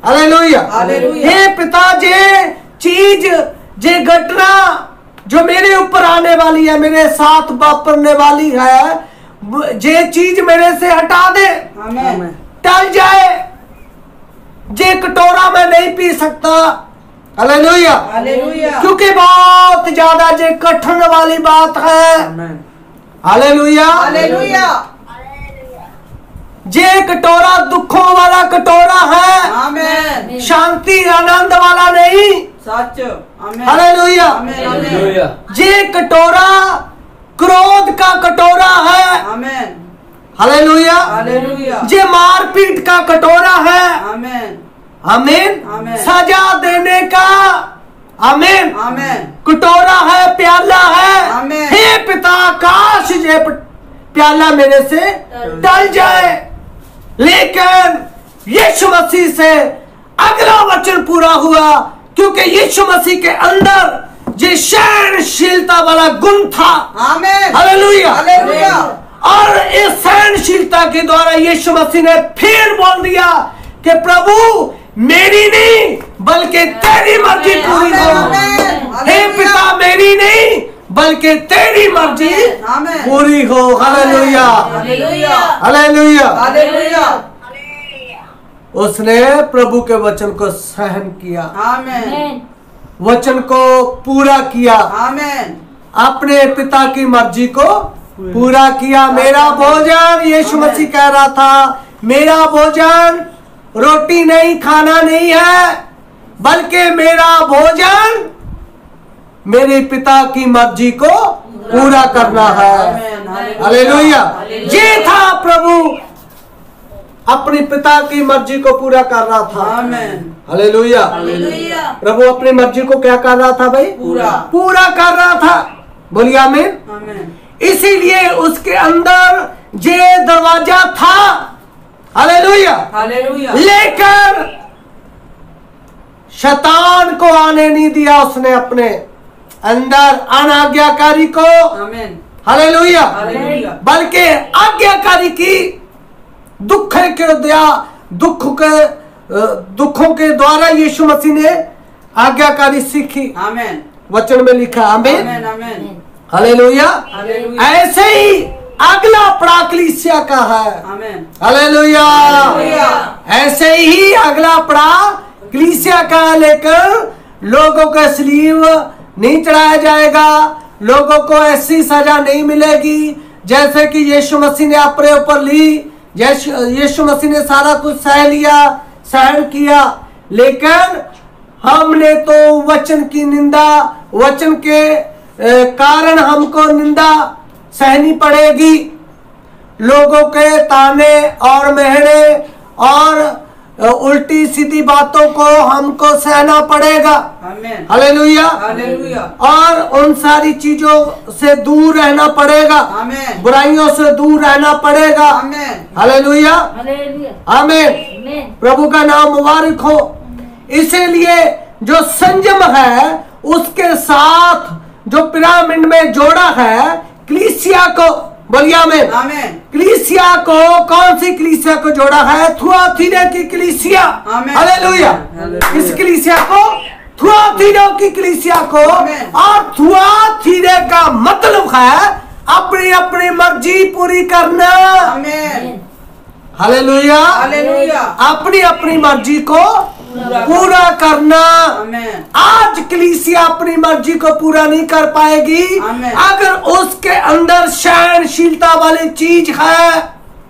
Hallelujah, hallelujah. हे पिता, जे चीज, जे घटना जो मेरे ऊपर आने वाली है, मेरे साथ वापरने वाली है, जे चीज मेरे से हटा दे, आमेन। टल जाए। जे कटोरा मैं नहीं पी सकता, हालेलुया, हालेलुया। क्योंकि बहुत ज्यादा जे कठिन वाली बात है, हालेलुया। हालेलुया। जे कटोरा दुखों वाला कटोरा है, आमेन। शांति आनंद वाला नहीं, सच। आमेन। हालेलुया। आमेन। आमेन। जे कटोरा क्रोध का कटोरा है, आमेन। हालेलुया। हालेलुया। जे मारपीट का कटोरा है, आमेन। आमीन, आमीन। सजा देने का, आमीन, आमेन। कटोरा है, प्याला है। आमीन। हे पिता, काश ये प्याला मेरे से टल जाए, लेकिन यीशु मसीह से अगला वचन पूरा हुआ, क्योंकि यीशु मसीह के अंदर जो सहनशीलता वाला गुण था, आमेन। Hallelujah, hallelujah. और इस सहनशीलता के द्वारा यीशु मसीह ने फिर बोल दिया कि प्रभु मेरी नहीं बल्कि तेरी मर्जी पूरी हो। आमेन। हे पिता, मेरी नहीं बल्कि तेरी मर्जी आमेन। पूरी हो। Hallelujah, hallelujah. हालेलुया। हालेलुया। उसने प्रभु के वचन को सहन किया, आमेन। वचन को पूरा किया, आमेन। अपने पिता की मर्जी को पूरा किया। मेरा भोजन, यीशु मसीह कह रहा था, मेरा भोजन रोटी नहीं, खाना नहीं है, बल्कि मेरा भोजन मेरे पिता की मर्जी को पूरा करना है। हालेलुया। ये था प्रभु अपने पिता की मर्जी को पूरा कर रहा था। आमेन। हालेलुया। हालेलुया। प्रभु अपनी मर्जी को क्या कर रहा था भाई? पूरा कर रहा था। बोलिए आमीन। आमेन। इसीलिए उसके अंदर जे दरवाजा था, हालेलुया, हालेलुया। लेकर शैतान को आने नहीं दिया उसने अपने अंदर, अनाज्ञाकारी को, आमेन। Hallelujah, hallelujah. बल्कि आज्ञाकारी की दुखों के द्वारा यीशु मसीह ने आज्ञाकारी सीखी। आमेन। वचन में लिखा, आमीन, आमेन। आमेन। हालेलुया। हालेलुया। ऐसे ही अगला पड़ाव कलीसिया का है। आमेन। हालेलुया। हालेलुया। ऐसे ही अगला पड़ाव कलीसिया का, लेकर लोगों का सलीब नहीं चढ़ाया जाएगा, लोगों को ऐसी सजा नहीं मिलेगी जैसे कि यीशु मसीह ने अपने ऊपर ली। यीशु मसीह ने सारा कुछ सह लिया, सहन किया, लेकिन हमने तो वचन की निंदा, वचन के कारण हमको निंदा सहनी पड़ेगी। लोगों के ताने और मेहरे और उल्टी सीधी बातों को हमको सहना पड़ेगा। आमेन। हालेलुया। हालेलुया। और उन सारी चीजों से दूर रहना पड़ेगा, आमेन। बुराइयों से दूर रहना पड़ेगा। आमेन। Hallelujah, hallelujah. आमीन। आमीन। प्रभु का नाम मुबारक हो। इसीलिए जो संयम है उसके साथ जो पिरामिड में जोड़ा है कलीसिया को, बोलिए आमीन। आमेन। कलीसिया को, कौन सी कलीसिया को जोड़ा है? थुआतीरा की कलीसिया। आमीन। हालेलुया। हालेलुया। इस कलीसिया को, थुआतीरा की कलीसिया को, आमीन। और थुआतीरा का मतलब है अपनी अपनी मर्जी पूरी करना। आमेन। हालेलुया। हालेलुया। अपनी अपनी मर्जी को पूरा करना। आमेन। आज कलीसिया अपनी मर्जी को पूरा नहीं कर पाएगी आमीन। अगर उसके अंदर सहनशीलता वाली चीज है,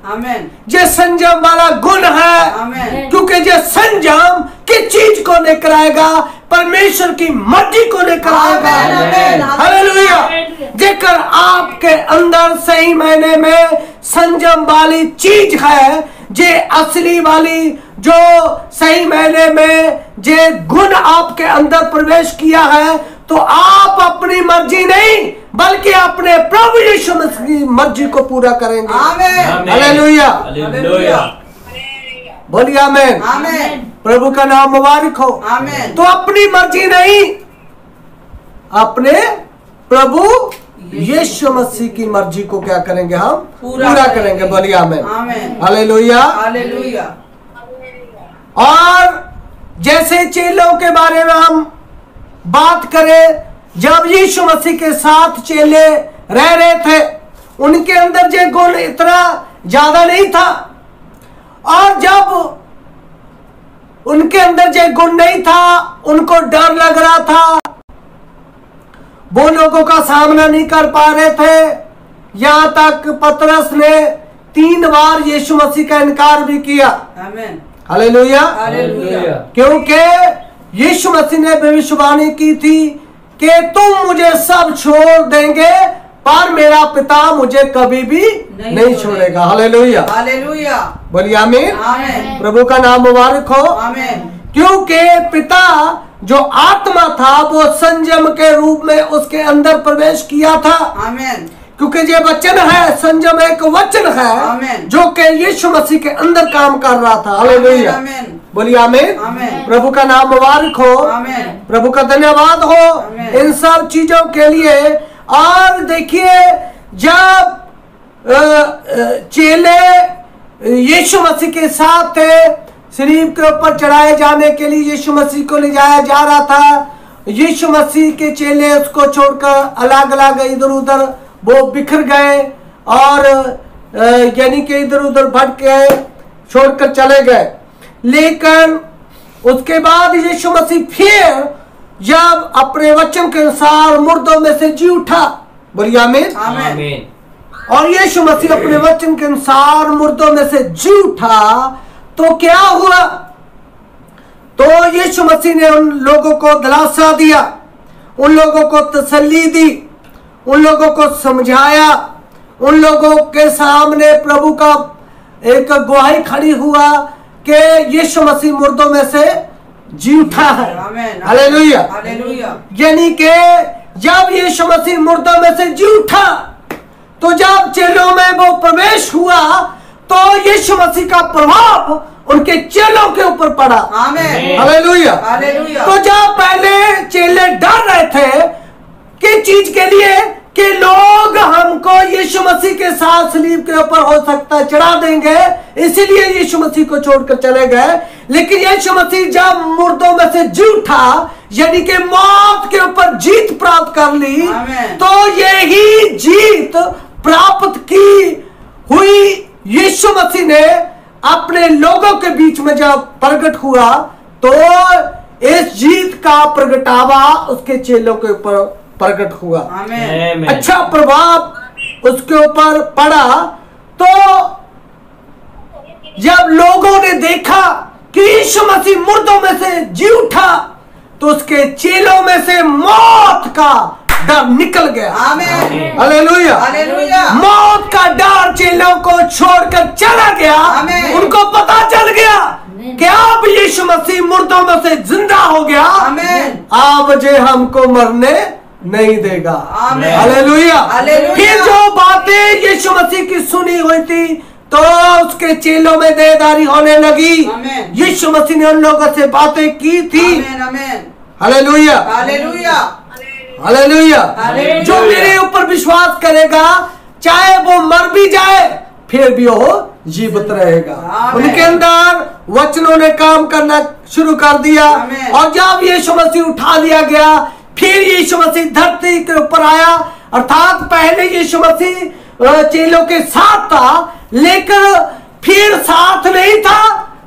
आमेन। जो संयम वाला गुण है। आमेन। क्योंकि जो संयम की चीज को लेकर आएगा, परमेश्वर की मर्जी को लेकर आएगा। आमीन, आमीन। हालेलुया। जेकर आपके अंदर सही मायने में संयम वाली चीज है, जे असली वाली, जो सही मायने में जे गुण आपके अंदर प्रवेश किया है, तो आप अपनी मर्जी नहीं बल्कि अपने प्रभु यीशु मसीह की मर्जी को पूरा करेंगे। आमेन। हालेलुया। हालेलुया। बोलिए आमीन। आमेन। प्रभु का नाम मुबारक हो। आमेन। तो अपनी मर्जी नहीं, अपने प्रभु यीशु मसीह की मर्जी को क्या करेंगे? हम पूरा करेंगे। बोलिए आमीन। आमेन। हालेलुया। हालेलुया। और जैसे चेलों के बारे में हम बात करें जब यीशु मसीह के साथ चेले रह रहे थे, उनके अंदर ये गुण इतना ज्यादा नहीं था। और जब उनके अंदर ये गुण नहीं था, उनको डर लग रहा था, वो लोगों का सामना नहीं कर पा रहे थे। यहां तक पतरस ने 3 बार यीशु मसीह का इनकार भी किया। आमेन। हालेलुया। हालेलुया। क्योंकि यीशु मसीह ने भविष्यवाणी की थी कि तुम मुझे सब छोड़ देंगे, पर मेरा पिता मुझे कभी भी नहीं छोड़ेगा। हालेलुया। हालेलुया। बोलिए आमीन। आमेन। प्रभु का नाम मुबारक हो। आमेन। क्योंकि पिता जो आत्मा था, वो संयम के रूप में उसके अंदर प्रवेश किया था। आमेन। क्योंकि ये वचन है, संयम एक वचन है आमेन। जो कि यीशु मसीह के अंदर काम कर रहा था। हालेलुया। आमेन। बोलिए आमीन। आमेन। प्रभु का नाम मुबारक हो। आमेन। प्रभु का धन्यवाद हो आमेन। इन सब चीजों के लिए। और देखिए, जब चेले यीशु मसीह के साथ थे, शरीर के ऊपर चढ़ाए जाने के लिए यीशु मसीह को ले जाया जा रहा था। यीशु मसीह के चेले उसको छोड़कर अलग अलग इधर उधर वो बिखर गए और यानी कि इधर उधर भटक गए, छोड़कर चले गए। लेकिन उसके बाद यीशु मसीह फिर जब अपने वचन के अनुसार मुर्दों में से जी उठा। बोलिए आमीन। आमेन। और यीशु मसीह अपने वचन के अनुसार मुर्दों में से जी उठा, तो क्या हुआ? तो यीशु मसीह ने उन लोगों को दिलासा दिया, उन लोगों को तसल्ली दी, उन लोगों को समझाया, उन लोगों के सामने प्रभु का एक गवाही खड़ी हुआ कि यीशु मसीह मुर्दों में से जी उठा है। आमेन। हालेलुया। हालेलुया। यानी कि जब यीशु मसीह मुर्दों में से जी उठा, तो जब चेलों में वो प्रवेश हुआ, तो यीशु मसीह का प्रभाव उनके चेलों के ऊपर पड़ा। आमेन। हालेलुया। हालेलुया। तो जब पहले चेले डर रहे थे किस चीज के लिए, कि लोग हमको यीशु मसीह के साथ सलीब के ऊपर हो सकता है चढ़ा देंगे, इसीलिए यीशु मसीह को छोड़कर चले गए। लेकिन यीशु मसीह जब मुर्दों में से जी उठा, यानी कि मौत के ऊपर जीत प्राप्त कर ली, आमेन। तो यही जीत प्राप्त की हुई यीशु मसीह ने अपने लोगों के बीच में जब प्रकट हुआ, तो इस जीत का प्रगटावा उसके चेलों के ऊपर प्रकट हुआ। आमेन। अच्छा प्रभाव उसके ऊपर पड़ा। तो जब लोगों ने देखा कि यीशु मसीह मुर्दों में से जी उठा, तो उसके चेलों में से मौत का डर निकल गया। आमेन। हालेलुया। हालेलुया। मौत का डर चेलों को छोड़कर चला गया। आमेन। उनको पता चल गया कि अब यीशु मसीह मुर्दों में से जिंदा हो गया। आमेन। अब जे हमको मरने नहीं देगा। आमेन। हालेलुया। हालेलुया। फिर जो बातें यीशु मसीह की सुनी हुई थी, तो उसके चेलों में देहधारी होने लगी। आमेन। यीशु मसीह ने उन लोगों से बातें की थी। आमेन। आमेन। हालेलुया। हालेलुया। हालेलुया। हालेलुया। जो मेरे ऊपर विश्वास करेगा, चाहे वो मर भी जाए, फिर भी वो जीवित रहेगा। आमेन। उनके अंदर वचनों ने काम करना शुरू कर दिया। आमेन। और जब यीशु मसीह उठा लिया गया, फिर यीशु मसीह धरती के ऊपर आया। अर्थात पहले यीशु मसीह चेलों के साथ था, लेकिन फिर साथ नहीं था,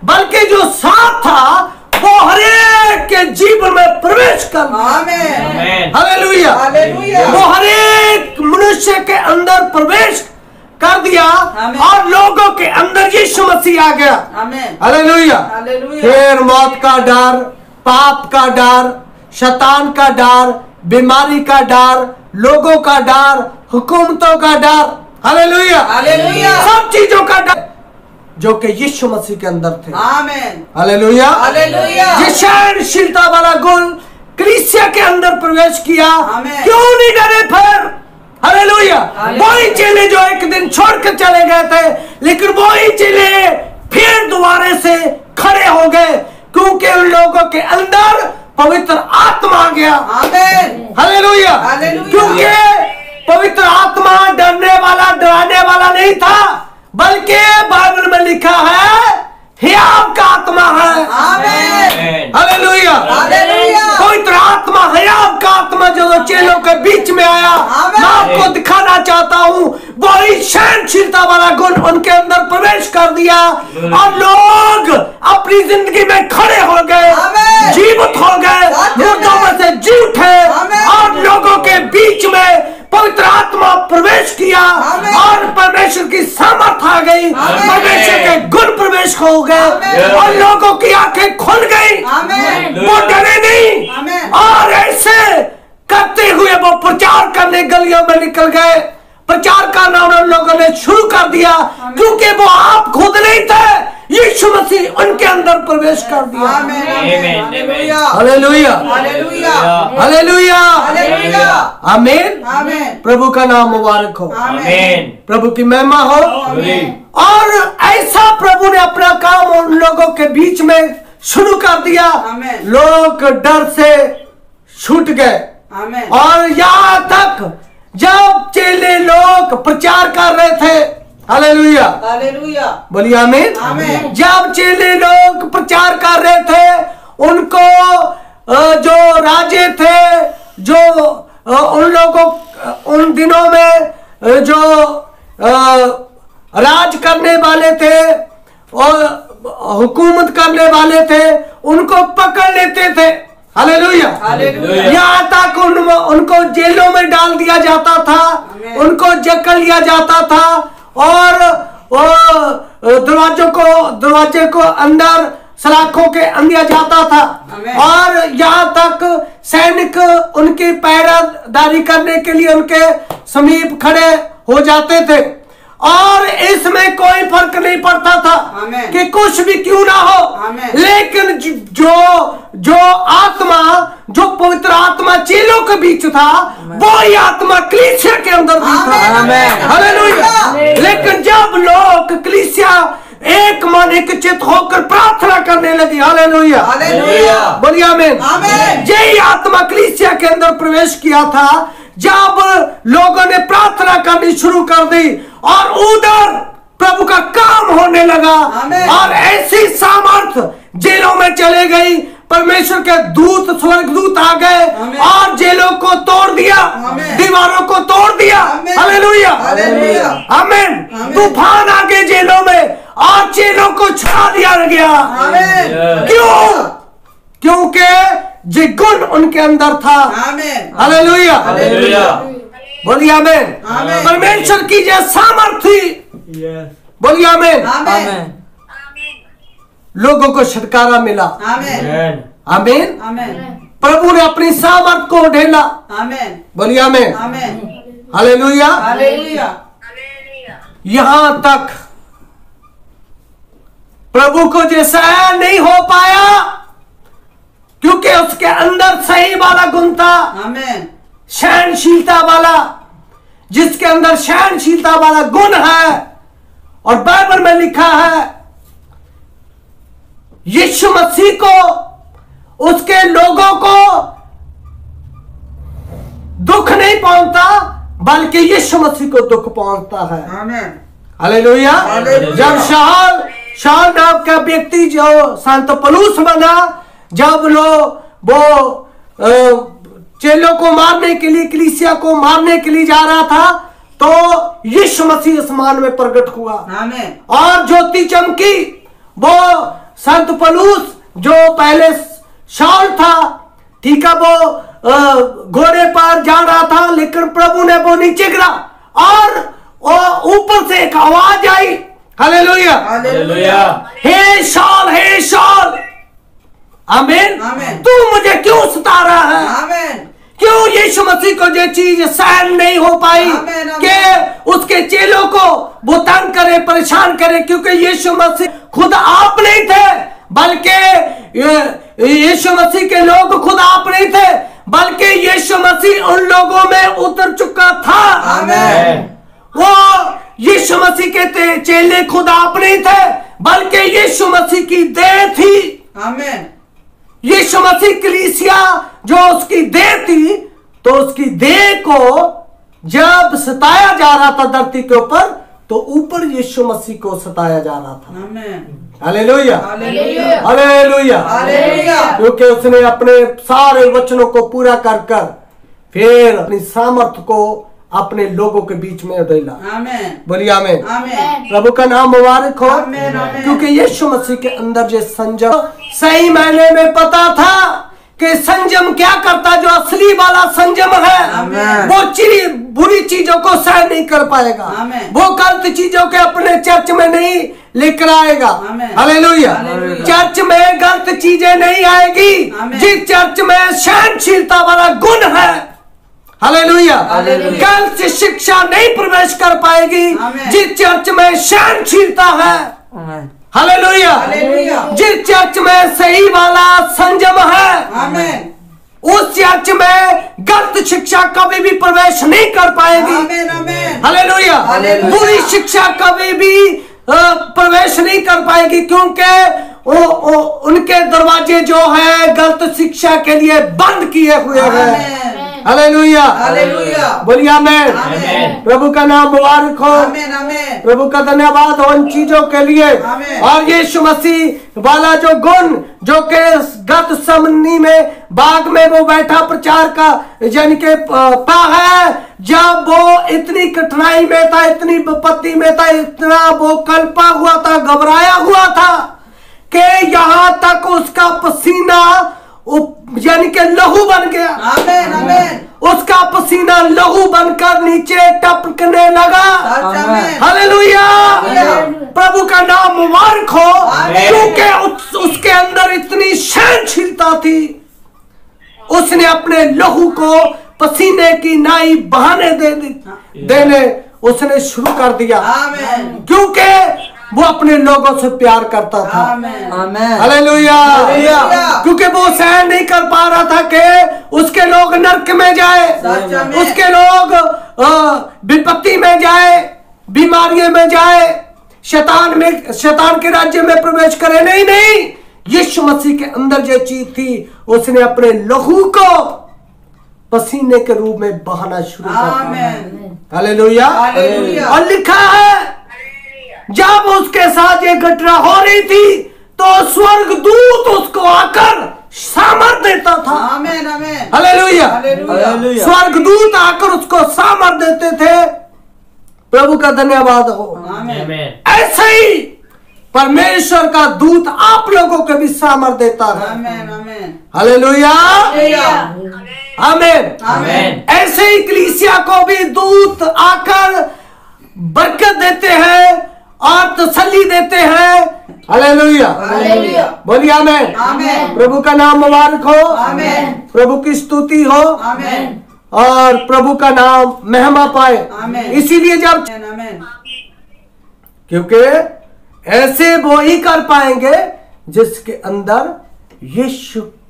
बल्कि जो साथ था वो हर एक के जीवन में प्रवेश कर गया। आमेन। हालेलुया। हालेलुया। वो हर एक मनुष्य के अंदर प्रवेश कर दिया आमीन। और लोगों के अंदर यीशु मसीह आ गया। आमेन। हालेलुया। हालेलुया। फिर मौत का डर, पाप का डर, शैतान का डर, बीमारी का डर, लोगों का डर, हुकूमतों का डर, हालेलुया, हालेलुया। सब चीजों का डर जो कि यीशु मसीह के अंदर थे। आमेन। हालेलुया। हालेलुया। ये सहनशीलता वाला गुण कलीसिया के अंदर प्रवेश किया। आमीन। क्यों नहीं डरे फिर? हालेलुया। हालेलुया। वही चेले जो एक दिन छोड़कर चले गए थे, लेकिन वही चेले फिर दोबारा से खड़े हो गए, क्योंकि उन लोगों के अंदर पवित्र आत्मा आ गया। आमेन। हालेलुया। हालेलुया। क्योंकि पवित्र आत्मा डरने वाला, डराने वाला नहीं था, बल्कि बाइबल में लिखा है हियाव का आत्मा है। आमेन। हालेलुया। हालेलुया। पवित्र आत्मा, हियाव का आत्मा जो चेलों के बीच में आया। मैं आपको दिखाना चाहता हूँ वही सहनशीलता वाला गुण उनके अंदर प्रवेश कर दिया और लोग अपनी जिंदगी में खड़े हो गए, जीवित हो गए, मुर्दों में से जी उठे और लोगों के बीच में पवित्र आत्मा प्रवेश किया और परमेश्वर की सामर्थ आ गई, परमेश्वर के गुण प्रवेश हो गए और लोगों की आंखें खुल गई। वो डरे नहीं और ऐसे करते हुए वो प्रचार करने गलियों में निकल गए। प्रचार करना उन लोगों ने शुरू कर दिया क्योंकि वो आप खुद नहीं थे, यीशु मसीह उनके अंदर प्रवेश कर दिया। हालेलुया, हालेलुया, आमीन। प्रभु का नाम मुबारक हो, प्रभु की महिमा हो। और ऐसा प्रभु ने अपना काम उन लोगों के बीच में शुरू कर दिया, लोग डर से छूट गए। और यहाँ तक जब चेले लोग प्रचार कर रहे थे, हालेलुया, हालेलुया, बोलिए आमीन। जब चेले लोग प्रचार कर रहे थे, उनको जो राजे थे, जो उन लोगों उन दिनों में जो राज करने वाले थे और हुकूमत करने वाले थे, उनको पकड़ लेते थे। हालेलुया, यहाँ तक उनको जेलों में डाल दिया जाता था, उनको जकड़ लिया जाता था और दरवाजे को अंदर सलाखों के अंदर जाता था। और यहाँ तक सैनिक उनकी पहरेदारी करने के लिए उनके समीप खड़े हो जाते थे और इसमें कोई फर्क नहीं पड़ता था कि कुछ भी क्यों ना हो, लेकिन जो आत्मा, जो पवित्र आत्मा चेलों के बीच था, वो ही आत्मा कलीसिया के अंदर भी था। हालेलुया। लेकिन जब लोग कलीसिया एक मन एक चित्त होकर प्रार्थना करने लगी, हालेलुया, बोलिए आमीन, यही आत्मा कलीसिया के अंदर प्रवेश किया था जब लोगों ने प्रार्थना करनी शुरू कर दी और उधर प्रभु का काम होने लगा और ऐसी सामर्थ जेलों में चले गई। परमेश्वर के दूत, स्वर्गदूत आ गए और जेलों को तोड़ दिया, दीवारों को तोड़ दिया। हालेलुया, आमीन। तूफान आ गए जेलों में और जेलों को छुड़ा दिया गया। क्यों? क्योंकि जो गुण उनके अंदर था। हालेलुया, बोलिए आमीन। परमेश्वर की जो सामर्थ थी, बोलिए आमीन। लोगों को छुटकारा मिला। आमीन। प्रभु ने अपनी सामर्थ को ढेला। बोलिए आमीन। हालेलुया। यहां तक प्रभु को जैसा नहीं हो पाया क्योंकि उसके अंदर सही वाला गुण था, सहनशीलता वाला, जिसके अंदर सहनशीलता वाला गुण है। और बाइबल में लिखा है यीशु मसीह को, उसके लोगों को दुख नहीं पहुंचता बल्कि यीशु मसीह को दुख पहुंचता है। हालेलुया। जब शाऊल नाम का व्यक्ति जो संत पौलुस बना, जब वो चेलों को मारने के लिए, कलीसिया को मारने के लिए जा रहा था, तो यीशु मसीह आसमान में प्रकट हुआ और ज्योति चमकी। वो संत पौलुस जो पहले शाऊल था, ठीक है, वो घोड़े पर जा रहा था, लेकिन प्रभु ने वो नीचे गिरा और ऊपर से एक आवाज आई, हालेलुया, हे शाऊल, हे शाऊल, आमीन, तू मुझे क्यों सता रहा है? क्यों यीशु मसीह को जो चीज सहन नहीं हो पाई कि उसके चेलों को वो तंग करे, परेशान करे, क्योंकि यीशु मसीह खुद आप नहीं थे बल्कि यीशु मसीह के लोग खुद आप नहीं थे बल्कि यीशु मसीह उन लोगों में उतर चुका था। वो यीशु मसीह के चेले खुद आप नहीं थे बल्कि यीशु मसीह की देह थी। यीशु मसीह कलीसिया जो उसकी देह थी, तो उसकी देह को जब सताया जा रहा था धरती के ऊपर, तो ऊपर यीशु मसीह को सताया जा रहा था। हालेलुया, हालेलुया, क्योंकि उसने अपने सारे वचनों को पूरा कर फिर अपनी सामर्थ को अपने लोगों के बीच में उड़ेला। आमेन। बोलिए आमीन। आमेन। प्रभु का नाम मुबारक हो। आमीन, आमीन। क्योंकि यीशु मसीह के अंदर जो संयम, सही मायने में पता था कि संयम क्या करता, जो असली वाला संयम है आमीन। वो बुरी चीजों को सहन नहीं कर पाएगा, आमीन। वो गलत चीजों के अपने चर्च में नहीं लेकर आएगा। आमीन। हालेलुया। हालेलुया। चर्च में गलत चीजें नहीं आएगी। आमीन। जिस चर्च में सहनशीलता वाला गुण है, हालेलुया, हालेलुया। गलत शिक्षा नहीं प्रवेश कर पाएगी। आमीन। जिस चर्च में सहनशीलता है, हालेलुया, हालेलुया। जिस चर्च में सही वाला संयम है, आमेन। उस चर्च में गलत शिक्षा कभी भी प्रवेश नहीं कर पाएगी। आमेन, आमेन। हालेलुया। हालेलुया। बुरी शिक्षा कभी भी प्रवेश नहीं कर पाएगी, क्योंकि उनके दरवाजे जो है गलत शिक्षा के लिए बंद किए हुए हैं। आमेन। हालेलुया। हालेलुया। बोलिए आमीन। आमीन। प्रभु का नाम मुबारक हो। आमेन, आमेन। प्रभु का धन्यवाद हो उन चीजों के लिए। आमीन। और यीशु मसीह वाला जो गुण, जो के गत समनी में बाग में वो बैठा प्रचार का जन के पा है, जब वो इतनी कठिनाई में था, इतनी विपत्ति में था, इतना वो कल्पा हुआ था, घबराया हुआ था कि यहाँ तक उसका पसीना यानी कि लहू बन गया। आमेन, आमेन। उसका पसीना लहू बनकर नीचे टपकने लगा। आमेन। हालेलुया। प्रभु का नाम मुबारक हो। आमीन। क्योंकि उसके अंदर इतनी सहनशीलता थी, उसने अपने लहू को पसीने की नाई बहाने देने उसने शुरू कर दिया, आमेन। क्योंकि वो अपने लोगों से प्यार करता था। आमेन। हालेलुया। हालेलुया। क्योंकि वो सहन नहीं कर पा रहा था कि उसके लोग नरक में जाए, सच में। उसके लोग विपत्ति में जाए, बीमारियों में जाए, शैतान के राज्य में प्रवेश करे। नहीं नहीं, यीशु मसीह के अंदर जो चीज थी, उसने अपने लहू को पसीने के रूप में बहाना शुरू कर दिया। आमेन। हालेलुया। हालेलुया। और लिखा है, जब उसके साथ ये घटना हो रही थी तो स्वर्गदूत उसको आकर सामर्थ देता था। आमेन, आमेन। हालेलुया। हालेलुया। स्वर्गदूत आकर उसको सामर्थ देते थे। प्रभु का धन्यवाद हो। आमेन। ऐसे ही परमेश्वर का दूत आप लोगों को भी सामर्थ देता है। आमेन, आमेन। हालेलुया। आमीन। आमीन। ऐसे ही कलीसिया को भी दूत आकर बरकत देते हैं और तसल्ली देते हैं। हालेलुया। हालेलुया। बोलिए आमीन। आमीन। प्रभु का नाम मुबारक हो। आमीन। प्रभु की स्तुति हो आमेन। और प्रभु का नाम महिमा पाए। आमीन। इसीलिए जब, आमेन। क्योंकि ऐसे वो ही कर पाएंगे जिसके अंदर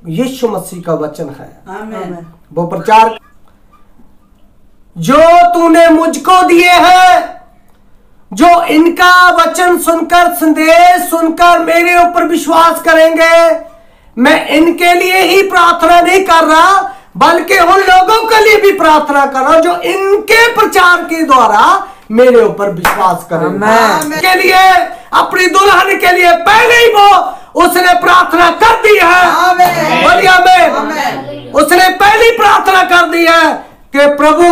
यीशु मसीह का वचन है। आमेन। वो प्रचार जो तूने मुझको दिए हैं, जो इनका वचन सुनकर, संदेश सुनकर मेरे ऊपर विश्वास करेंगे, मैं इनके लिए ही प्रार्थना नहीं कर रहा, बल्कि उन लोगों के लिए भी प्रार्थना कर रहा हूं जो इनके प्रचार के द्वारा मेरे ऊपर विश्वास करेंगे। के लिए, अपनी दुल्हन के लिए पहले ही वो उसने प्रार्थना कर दी है। आमीन। बोलिए आमीन। आमीन। उसने पहली प्रार्थना कर दी है कि प्रभु,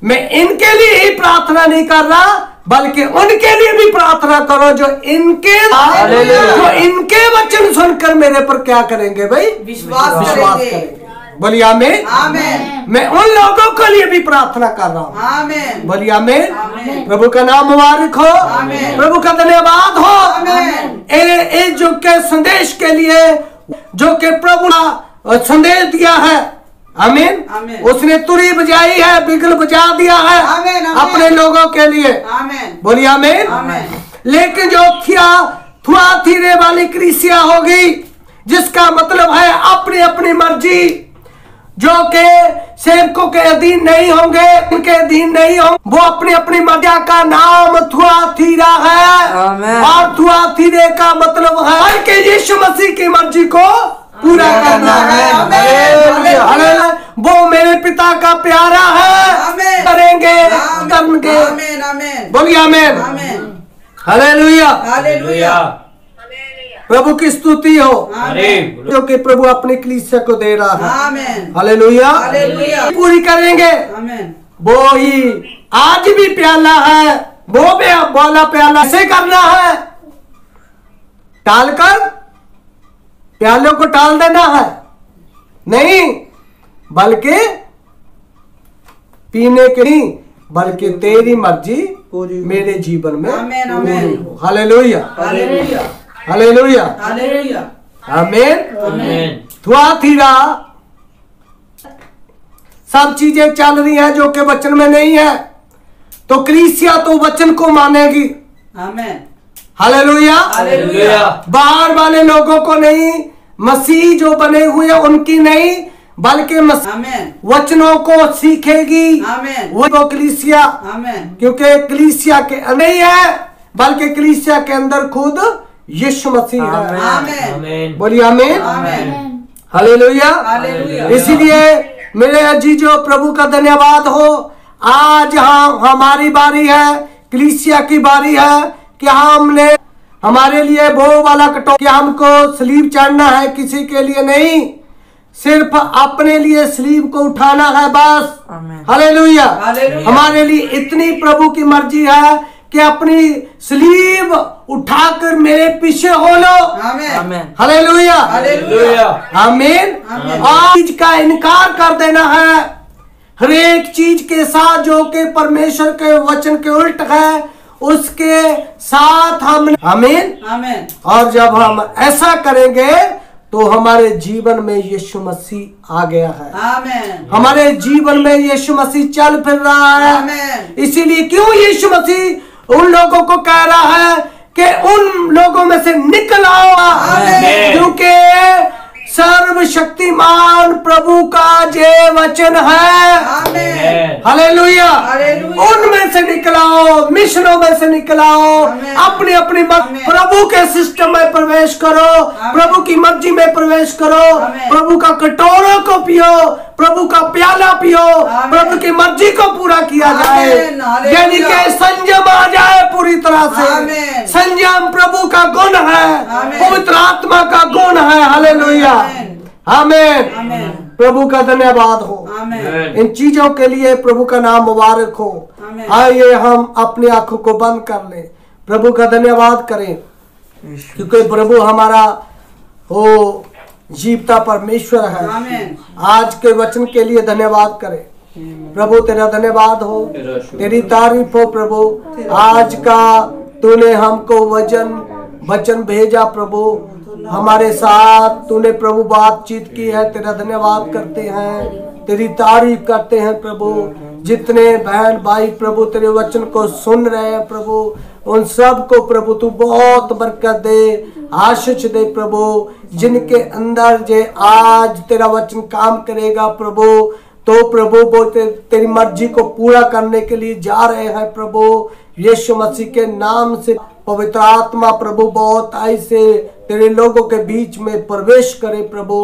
मैं इनके लिए ही प्रार्थना नहीं कर रहा, बल्कि उनके लिए भी प्रार्थना करो जो इनके वचन सुनकर मेरे पर क्या करेंगे भाई? विश्वास करेंगे। बोलिए आमीन। आमीन। मैं उन लोगों के लिए भी प्रार्थना कर रहा हूँ। आमीन। बोलिए आमीन। आमीन। प्रभु का नाम मुबारक हो। आमीन। प्रभु का धन्यवाद हो। आमीन। जो के संदेश के लिए, जो के प्रभु ने संदेश दिया है, आमीन। आमीन। उसने तुरी बजाई है, बिगल बजा दिया है। आमीन। आमीन। अपने लोगों के लिए। आमीन। बोलिए आमीन। आमीन। लेकिन जो थुआतीरे वाली कलीसिया होगी, जिसका मतलब है अपनी अपनी मर्जी, जो के सेवकों के अधीन नहीं होंगे, उनके अधीन नहीं होंगे, वो अपनी अपनी मर्जी का नाम थुआतीरा है। आमीन। और थुआतीरे का मतलब है कि यीशु मसीह की मर्जी को पूरा करना है। आमीन। वो मेरे पिता का प्यारा है, आमीन। करेंगे, आमीन। करेंगे। आमीन। आमीन। बोलिए आमीन। आमीन। हालेलुया। हालेलुया। प्रभु की स्तुति हो आमेन जो कि प्रभु अपने कलीसिया को दे रहा है। आमेन हालेलुया हालेलुया पूरी करेंगे। आमेन वो ही आज भी प्याला है, वो भी वाला प्याला ऐसे करना है, टालकर प्यालों को टाल देना है नहीं, बल्कि पीने के नहीं, बल्कि तेरी मर्जी मेरे जीवन में आमेन, पूरी आमेन। हो। Hallelujah hallelujah hallelujah hallelujah amen. Amen. Thyatira सब चीजें चल रही हैं जो कि वचन में नहीं है, तो कलीसिया तो वचन को मानेगी। आमेन हालेलुया हालेलुया बाहर वाले लोगों को नहीं, मसीह जो बने हुए उनकी नहीं, बल्कि आमेन वचनों को सीखेगी आमेन वो कलीसिया, आमेन क्योंकि कलीसिया के नहीं है बल्कि कलीसिया के अंदर खुद यीशु मसीह है। आमेन आमेन। बोलिए आमीन। आमेन हालेलुया हालेलुया इसलिए मेरे अजीजों प्रभु का धन्यवाद हो। आज हमारी बारी है, कलीसिया की बारी है कि हमने हमारे लिए वो वाला कटो कि हमको स्लीब चढ़ना है, किसी के लिए नहीं, सिर्फ अपने लिए स्लीब को उठाना है बस। Hallelujah hallelujah. हमारे लिए इतनी प्रभु की मर्जी है कि अपनी स्लीब उठाकर मेरे पीछे हो लो। आमेन हालेलुया हालेलुया आमीन। आमीन। और चीज का इनकार कर देना है, हर एक चीज के साथ जो कि परमेश्वर के वचन के उल्ट है उसके साथ हम आमीन। आमेन और जब हम ऐसा करेंगे तो हमारे जीवन में यीशु मसीह आ गया है, आमेन हमारे जीवन में यीशु मसीह चल फिर रहा है। आमेन इसीलिए क्यों यीशु मसीह उन लोगों को कह रहा है कि उन लोगों में से निकल आओ, आमीन। क्योंकि सर्वशक्तिमान प्रभु का जे वचन है। Amen hallelujah hallelujah. उनमें से निकलाओ, मिशनों में से निकलाओ, आमीन। अपनी अपनी आमीन। प्रभु के सिस्टम में प्रवेश करो, आमीन। प्रभु की मर्जी में प्रवेश करो, आमीन। प्रभु का कटोरों को पियो, प्रभु का प्याला पियो, आमीन। प्रभु की मर्जी को पूरा किया जाए, आमीन। हालेलुया। यानी कि संयम आ जाए पूरी तरह से। आमीन। संयम प्रभु का गुण है, आमीन। पवित्र आत्मा का गुण है। हालेलुया आमीन। आमीन। आमीन प्रभु का धन्यवाद हो। आमेन इन चीजों के लिए प्रभु का नाम मुबारक हो। आमीन। आइए हम अपनी आंखों को बंद कर लें, प्रभु का धन्यवाद करें, क्योंकि प्रभु हमारा हो जीवता परमेश्वर है। आमीन आज के वचन के लिए धन्यवाद करें प्रभु, तेरा धन्यवाद हो, तेरी तारीफ हो प्रभु। आज का तूने हमको वचन भेजा प्रभु, हमारे साथ तूने प्रभु बातचीत की है, तेरा धन्यवाद करते हैं, तेरी तारीफ करते हैं प्रभु। जितने बहन भाई प्रभु तेरे वचन को सुन रहे हैं प्रभु, उन सब को प्रभु तू बहुत बरकत दे, आशीष दे प्रभु। जिनके अंदर जे आज तेरा वचन काम करेगा प्रभु, तो प्रभु वो तेरी मर्जी को पूरा करने के लिए जा रहे हैं प्रभु। यीशु मसीह के नाम से पवित्र आत्मा प्रभु बहुत आई से तेरे लोगों के बीच में प्रवेश करे प्रभु।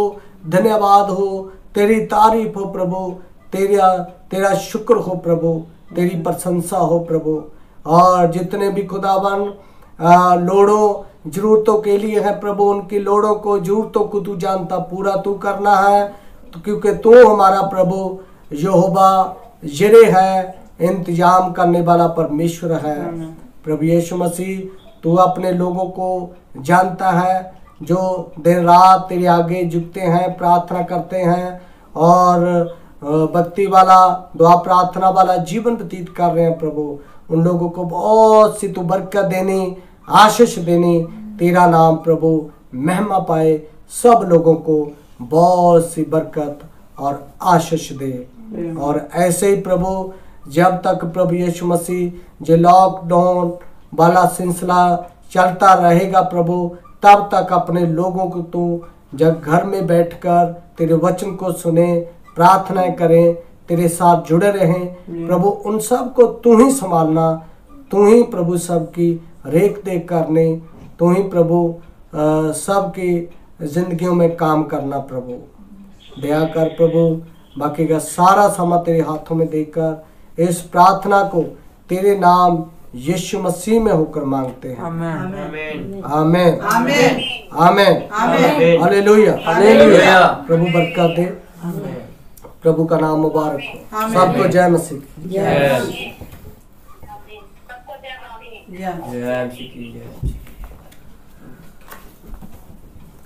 धन्यवाद हो, तेरी तारीफ हो प्रभु, तेरा शुक्र हो प्रभु, तेरी प्रशंसा हो प्रभु। और जितने भी खुदावन लोड़ों जरूरतों के लिए है प्रभु, उनकी लोड़ों को जरूरतों को तू जानता, पूरा तू करना है, तो क्योंकि तू हमारा प्रभु यहोवा जिरे है, इंतजाम करने वाला परमेश्वर है प्रभु। यीशु मसीह तू अपने लोगों को जानता है जो दिन रात तेरे आगे झुकते हैं, प्रार्थना करते हैं और भक्ति वाला दुआ प्रार्थना वाला जीवन व्यतीत कर रहे हैं प्रभु। उन लोगों को बहुत सी तू बरकत देनी, आशीष देनी, तेरा नाम प्रभु महिमा पाए, सब लोगों को बहुत सी बरकत और आशीष दे। और ऐसे ही प्रभु जब तक प्रभु यीशु मसीह जो लॉकडाउन वाला सिलसिला चलता रहेगा प्रभु, तब तक अपने लोगों को तू जब घर में बैठकर तेरे वचन को सुने, प्रार्थनाएं करें, तेरे साथ जुड़े रहें प्रभु। उन सब को तू ही संभालना, तू ही प्रभु सबकी रेख देख करने, तू ही प्रभु सबकी जिंदगियों में काम करना प्रभु। दया कर प्रभु, बाकी का सारा समय तेरे हाथों में देकर इस प्रार्थना को तेरे नाम यीशु मसीह में होकर मांगते हैं। आमेन आमेन आमेन आमेन आमेन हालेलुया हालेलुया। प्रभु बरकत दे, प्रभु का नाम मुबारक हो। आमीन। सबको जय मसीह। यस या जय मसीह की जय।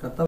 खत्म।